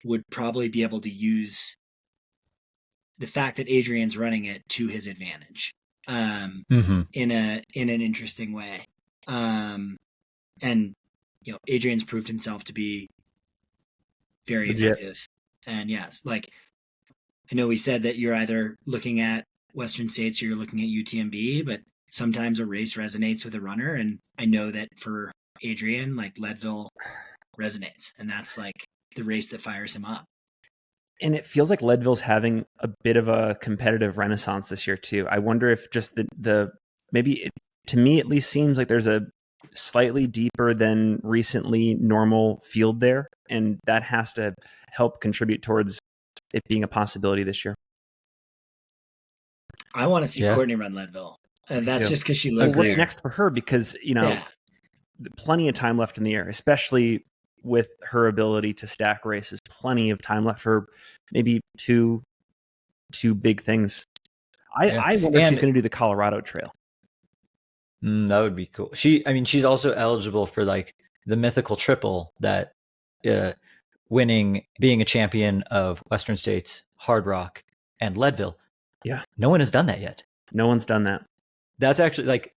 would probably be able to use the fact that Adrian's running it to his advantage in an interesting way. And Adrian's proved himself to be very effective. And yes, like, I know we said that you're either looking at Western States or you're looking at UTMB, but sometimes a race resonates with a runner. And I know that for Adrian, like, Leadville resonates, and that's like the race that fires him up. And it feels like Leadville's having a bit of a competitive renaissance this year too. I wonder if just to me at least seems like there's a slightly deeper than recently normal field there, and that has to help contribute towards it being a possibility this year. I want to see Courtney run Leadville, and that's just because she lives there. What's next for her? Because plenty of time left in the year, especially with her ability to stack races. Plenty of time left for maybe two big things. I wonder if she's going to do the Colorado Trail. That would be cool. She's also eligible for like the mythical triple that being a champion of Western States, Hard Rock, and Leadville. Yeah. No one has done that yet. No one's done that. That's actually like,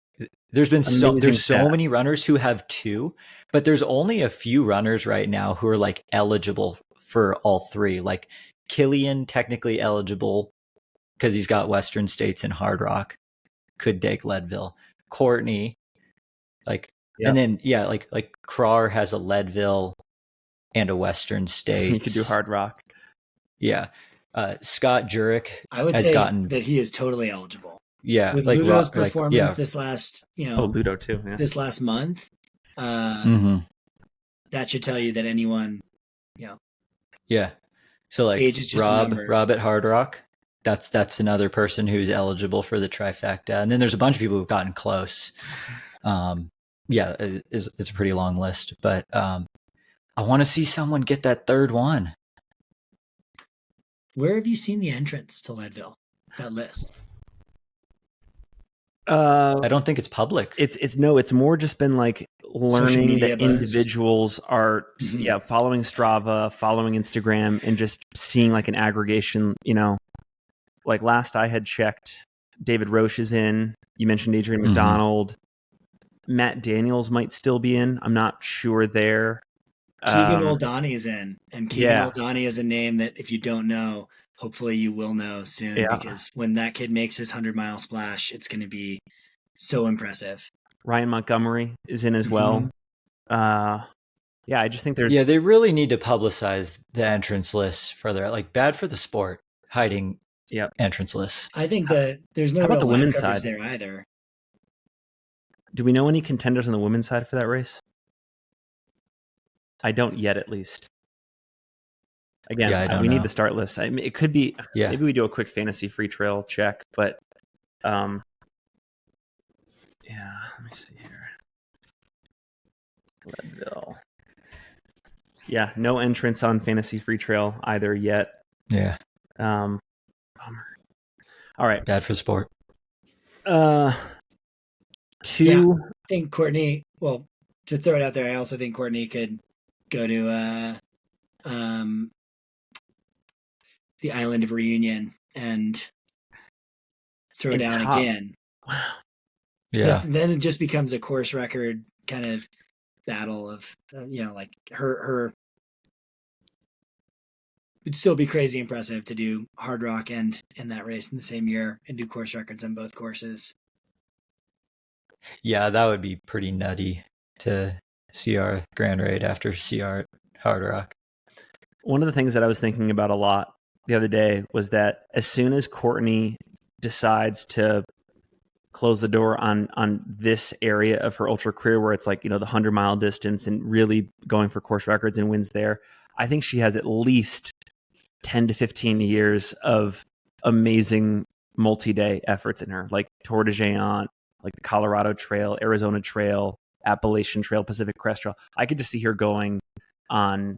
there's so many runners who have 2, but there's only a few runners right now who are like eligible for all 3. Like Killian, technically eligible because he's got Western States and Hard Rock, could take Leadville. Courtney, like, and then like Krar has a Leadville and a Western States. He could do Hard Rock. Yeah. Scott Jurek I would say that he is totally eligible. Yeah. With like Ludo's performance this last, Ludo too. Yeah. This last month, mm-hmm. that should tell you that anyone, Yeah. So like age is just Rob at Hard Rock, that's another person who's eligible for the trifecta. And then there's a bunch of people who've gotten close. Yeah, it's a pretty long list, but I want to see someone get that third one. Where have you seen the entrance to Leadville? That list? I don't think it's public. It's more just been like learning that individuals are following Strava, following Instagram, and just seeing like an aggregation. Like last I had checked, David Roche is in. You mentioned Adrian McDonald. Matt Daniels might still be in. I'm not sure there. Keegan Oldani in, and Keegan Oldani is a name that if you don't know, hopefully you will know soon, because when that kid makes his 100-mile splash, it's going to be so impressive. Ryan Montgomery is in as well. I just think there's... Yeah, they really need to publicize the entrance lists further. Like, bad for the sport, hiding entrance lists. I think that there's no real live coverage there either. Do we know any contenders on the women's side for that race? I don't yet, at least. Again, we need the start list. I mean, it could be, maybe we do a quick fantasy free trail check, but let me see here. Leadville. Yeah, no entrance on fantasy free trail either yet. Yeah. Bummer. All right. Bad for the sport. I think Courtney, well, to throw it out there, I also think Courtney could go to the island of Reunion and throw down again. Wow. Yeah. Then it just becomes a course record kind of battle of, like her. It'd still be crazy impressive to do Hard Rock and that race in the same year and do course records on both courses. Yeah, that would be pretty nutty to CR Grand Raid after CR Hard Rock. One of the things that I was thinking about a lot the other day was that as soon as Courtney decides to close the door on this area of her ultra career where it's like, the 100-mile distance and really going for course records and wins there, I think she has at least 10 to 15 years of amazing multi-day efforts in her, like Tour de Géant, like the Colorado Trail, Arizona Trail, Appalachian Trail, Pacific Crest Trail. I could just see her going on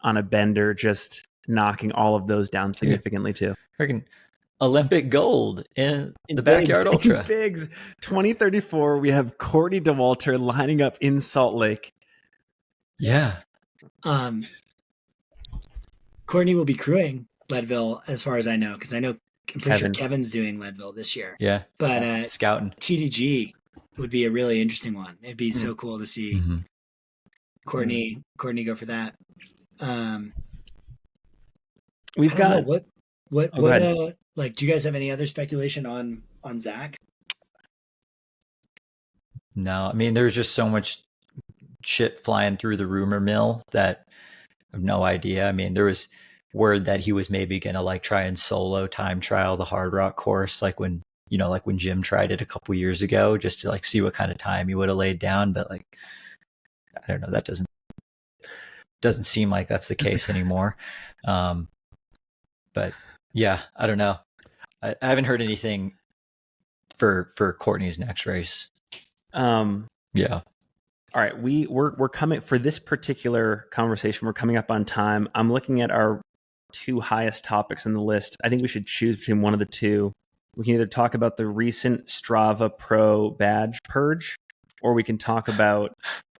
a bender, just knocking all of those down significantly too. Freaking Olympic gold in the Backyard Ultra. Bigs 2034. We have Courtney Dauwalter lining up in Salt Lake. Yeah. Courtney will be crewing Leadville, as far as I know, because I'm pretty sure Kevin's doing Leadville this year. Yeah. But scouting TDG would be a really interesting one. It'd be so cool to see Courtney go for that. We've got what do you guys have any other speculation on Zach? No, I mean, there's just so much shit flying through the rumor mill that I have no idea. I mean, there was word that he was maybe going to try and solo time trial the Hard Rock course, like when Jim tried it a couple years ago, just to see what kind of time he would have laid down. But I don't know, that doesn't seem like that's the case anymore. But yeah, I don't know. I haven't heard anything for Courtney's next race. Yeah. All right, we're coming for this particular conversation. We're coming up on time. I'm looking at our two highest topics in the list. I think we should choose between one of the two. We can either talk about the recent Strava Pro badge purge, or we can talk about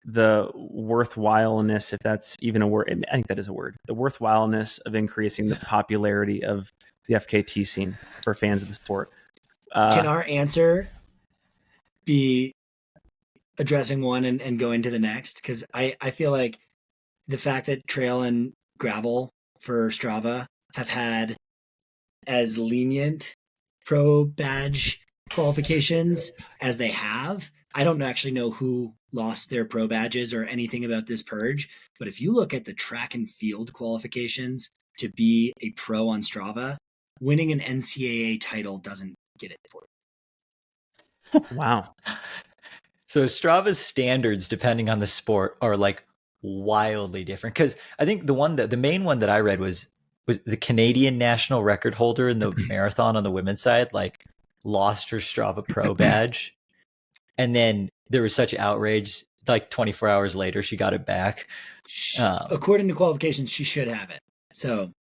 the worthwhileness, if that's even a word. I think that is a word. The worthwhileness of increasing the popularity of the FKT scene for fans of the sport. Can our answer be addressing one and going to the next? Because I feel like the fact that trail and gravel for Strava have had as lenient pro badge qualifications as they have. I don't actually know who lost their pro badges or anything about this purge, but if you look at the track and field qualifications to be a pro on Strava, winning an NCAA title doesn't get it for you. Wow. So Strava's standards, depending on the sport, are like wildly different. Because I think the main one that I read was the Canadian national record holder in the marathon on the women's side, like lost her Strava Pro badge. And then there was such outrage, like 24 hours later, she got it back. According to qualifications, she should have it. So.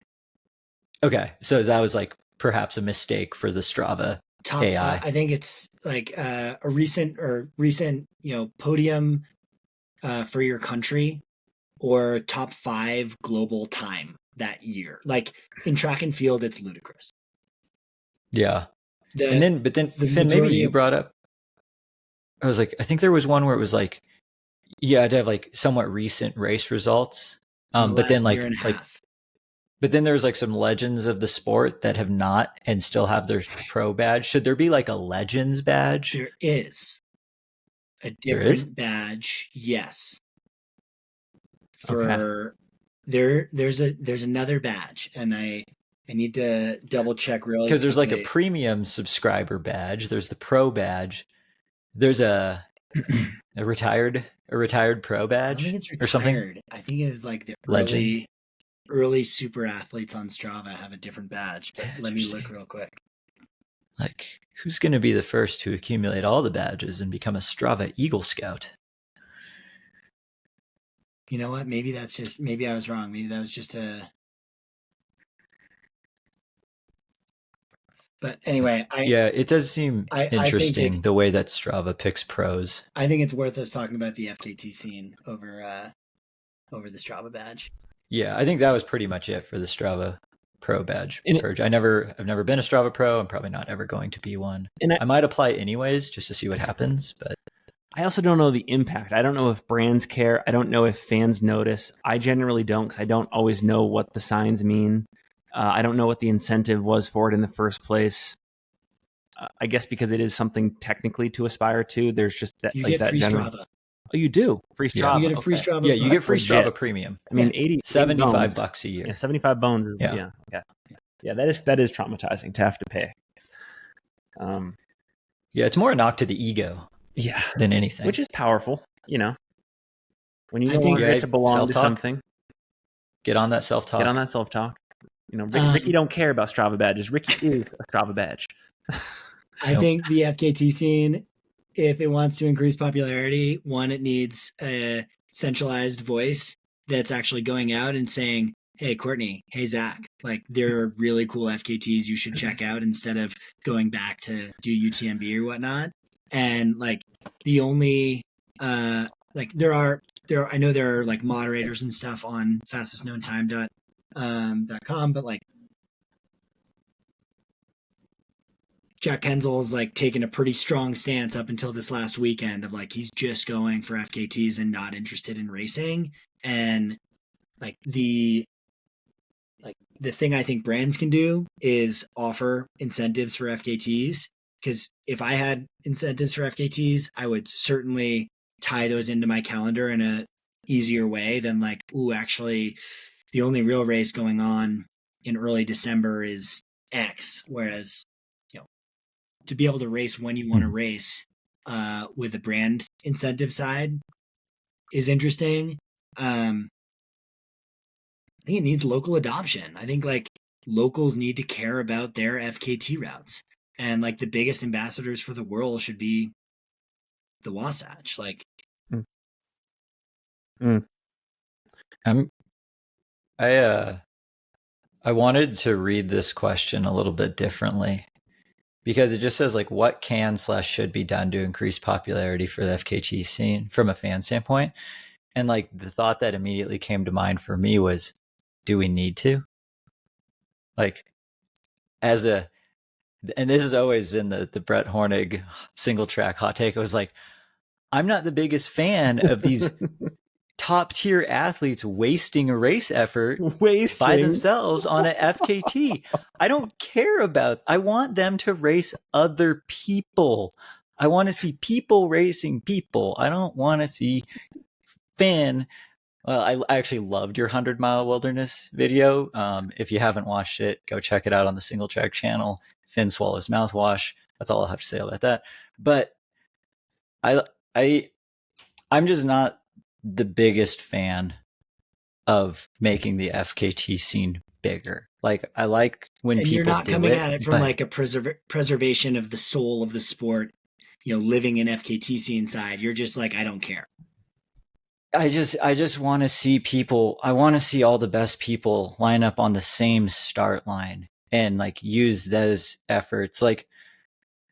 Okay. So that was like perhaps a mistake for the Strava top AI. I think it's like a recent, podium for your country or top 5 global time that year. Like in track and field, it's ludicrous. Yeah. But then Finn, maybe you brought up, I was like, I think there was one where it was like, you had to have like somewhat recent race results. But then but then there's like some legends of the sport that have not and still have their pro badge. Should there be like a legends badge? There is a different badge. Yes. There's another badge, and I need to double check really because there's like a premium subscriber badge. There's the pro badge. There's a retired pro badge. I think it's retired. Or something. I think it was like the legend. Early super athletes on Strava have a different badge, but let me look real quick. Like, who's going to be the first to accumulate all the badges and become a Strava Eagle Scout? You know what? Maybe I was wrong. Maybe that was just but anyway, it does seem interesting the way that Strava picks pros. I think it's worth us talking about the FKT scene over the Strava badge. Yeah, I think that was pretty much it for the Strava Pro badge purge. I've never been a Strava Pro. I'm probably not ever going to be one. And I might apply anyways just to see what happens, but I also don't know the impact. I don't know if brands care. I don't know if fans notice. I generally don't, because I don't always know what the signs mean. I don't know what the incentive was for it in the first place. I guess because it is something technically to aspire to. There's just that you get free Strava. Oh, you do? Free Strava. Yeah, you get a free Strava. Yeah, you get free Strava Premium. I mean, $75 a year. Yeah, 75 bones. Yeah, that is traumatizing to have to pay. Yeah, it's more a knock to the ego. Yeah, than anything, which is powerful. When you no longer get to belong to something, get on that self-talk. Ricky don't care about Strava badges. Ricky is a Strava badge. I think the FKT scene, if it wants to increase popularity, one, it needs a centralized voice that's actually going out and saying, hey, Courtney, hey, Zach, like there are really cool FKTs you should check out instead of going back to do UTMB or whatnot. And like the only, I know there are like moderators and stuff on fastestknowntime.com, but like Jack Kenzel's like taken a pretty strong stance up until this last weekend of like he's just going for FKTs and not interested in racing. And like the thing I think brands can do is offer incentives for FKTs, because if I had incentives for FKTs, I would certainly tie those into my calendar in a easier way than like, actually the only real race going on in early December is X, whereas to be able to race when you want to race with the brand incentive side is interesting. I think it needs local adoption. I think like locals need to care about their FKT routes, and like the biggest ambassadors for the world should be the Wasatch. Like Mm. I wanted to read this question a little bit differently because it just says like what can/should be done to increase popularity for the FKT scene from a fan standpoint. And like the thought that immediately came to mind for me was, do we need to? Like and this has always been the Brett Hornig Singletrack hot take. I was like, I'm not the biggest fan of these top tier athletes wasting a race effort by themselves on an FKT. I don't care about. I want them to race other people. I want to see people racing people. I don't want to see Finn. Well, I actually loved your 100-mile wilderness video. If you haven't watched it, go check it out on the Singletrack channel. Finn swallows mouthwash. That's all I have to say about that. But I'm just not the biggest fan of making the FKT scene bigger. Like I like when people you're not coming at it from like a preservation of the soul of the sport, living in FKT scene side. You're just like, I don't care. I just want to see people. I want to see all the best people line up on the same start line and like use those efforts. Like,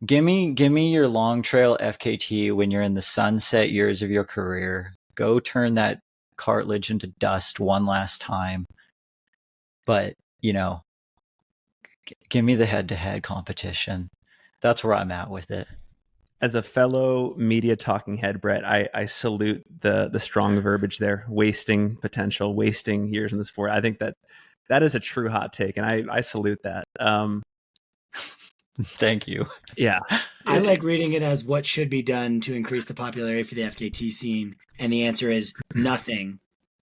give me your long trail FKT when you're in the sunset years of your career. Go turn that cartilage into dust one last time. But give me the head-to-head competition. That's where I'm at with it. As a fellow media talking head, Brett, I salute the strong verbiage there. Wasting potential, wasting years in the sport. I think that is a true hot take, and I salute that. Thank you. Yeah. I like reading it as what should be done to increase the popularity for the FKT scene. And the answer is nothing,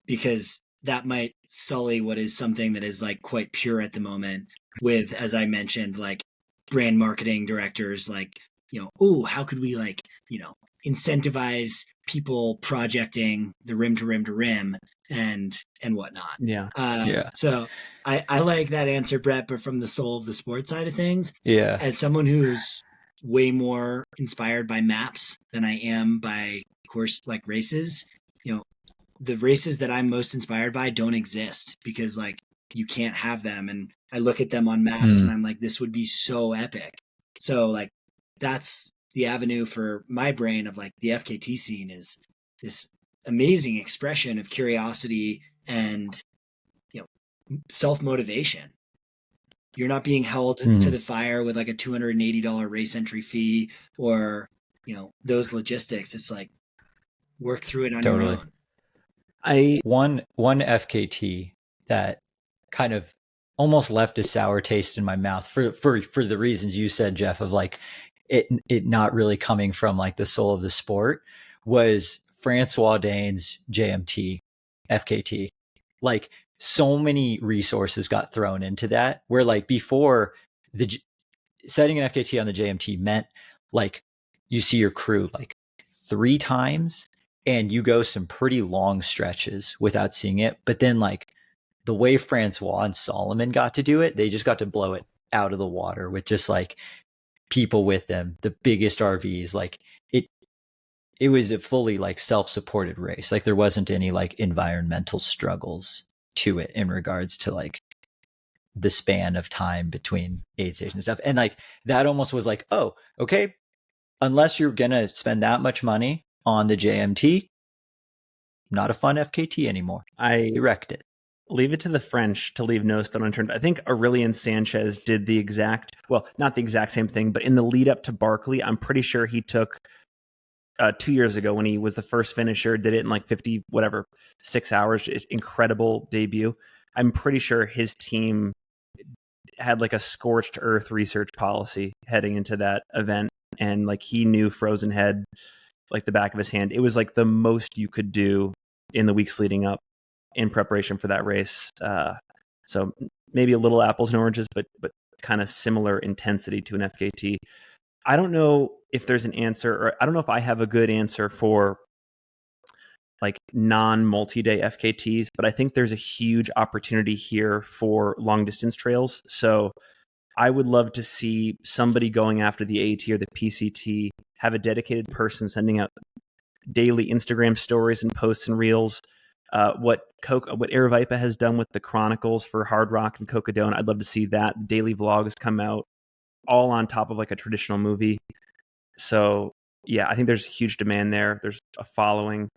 because that might sully what is something that is like quite pure at the moment with, as I mentioned, like brand marketing directors, like, how could we incentivize people projecting the rim to rim to rim and whatnot. Yeah. So I like that answer, Brett, but from the soul of the sports side of things, as someone who's way more inspired by maps than I am by course like races, the races that I'm most inspired by don't exist because like you can't have them. And I look at them on maps and I'm like, this would be so epic. So like, that's the avenue for my brain of like the FKT scene is this amazing expression of curiosity and self-motivation. You're not being held to the fire with like a $280 race entry fee or those logistics. It's like work through it on your own. One FKT that kind of almost left a sour taste in my mouth for the reasons you said, Jeff, of like it not really coming from like the soul of the sport, was Francois Dane's JMT FKT. Like so many resources got thrown into that, where like before setting an FKT on the JMT meant like you see your crew like 3 times and you go some pretty long stretches without seeing it. But then like the way Francois and Solomon got to do it, they just got to blow it out of the water with just like people with them, the biggest RVs. Like it was a fully like self-supported race. Like there wasn't any like environmental struggles to it in regards to like the span of time between aid stations and stuff. And like that almost was like, oh, okay, unless you're gonna spend that much money on the JMT, not a fun FKT anymore. They wrecked it. Leave it to the French to leave no stone unturned. I think Aurelien Sanchez did the exact, well, not the exact same thing, but in the lead up to Barkley, I'm pretty sure he took 2 years ago when he was the first finisher, did it in like 6 hours. It's incredible debut. I'm pretty sure his team had like a scorched earth research policy heading into that event. And like he knew Frozen Head like the back of his hand. It was like the most you could do in the weeks leading up in preparation for that race. So maybe a little apples and oranges, but kind of similar intensity to an FKT. I don't know if there's an answer, or I don't know if I have a good answer for like non-multi-day FKTs, but I think there's a huge opportunity here for long distance trails. So I would love to see somebody going after the AT or the PCT have a dedicated person sending out daily Instagram stories and posts and reels. What Aravaipa has done with the Chronicles for Hard Rock and Cocodona, I'd love to see that. Daily vlogs come out all on top of like a traditional movie. So yeah, I think there's huge demand there. There's a following.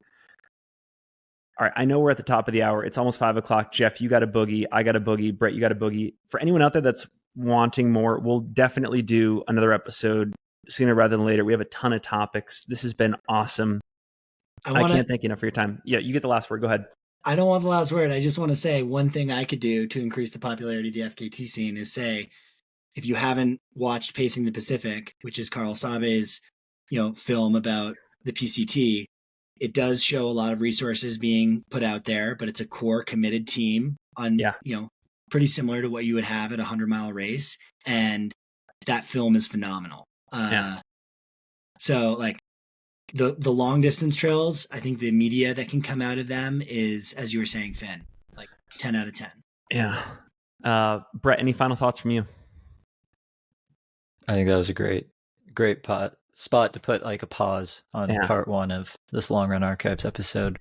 All right, I know we're at the top of the hour. It's almost 5:00. Jeff, you got a boogie. I got a boogie. Brett, you got a boogie. For anyone out there that's wanting more, we'll definitely do another episode sooner rather than later. We have a ton of topics. This has been awesome. I can't thank you enough for your time. Yeah, you get the last word. Go ahead. I don't want the last word. I just want to say one thing I could do to increase the popularity of the FKT scene is say, if you haven't watched Pacing the Pacific, which is Carl Sabe's, film about the PCT, it does show a lot of resources being put out there, but it's a core committed team on, pretty similar to what you would have at a 100-mile race. And that film is phenomenal. So like the long distance trails, I think the media that can come out of them is, as you were saying, Finn, like 10 out of 10. Yeah. Brett, any final thoughts from you? I think that was a great spot to put like a pause on part one of this Long Run Archives episode.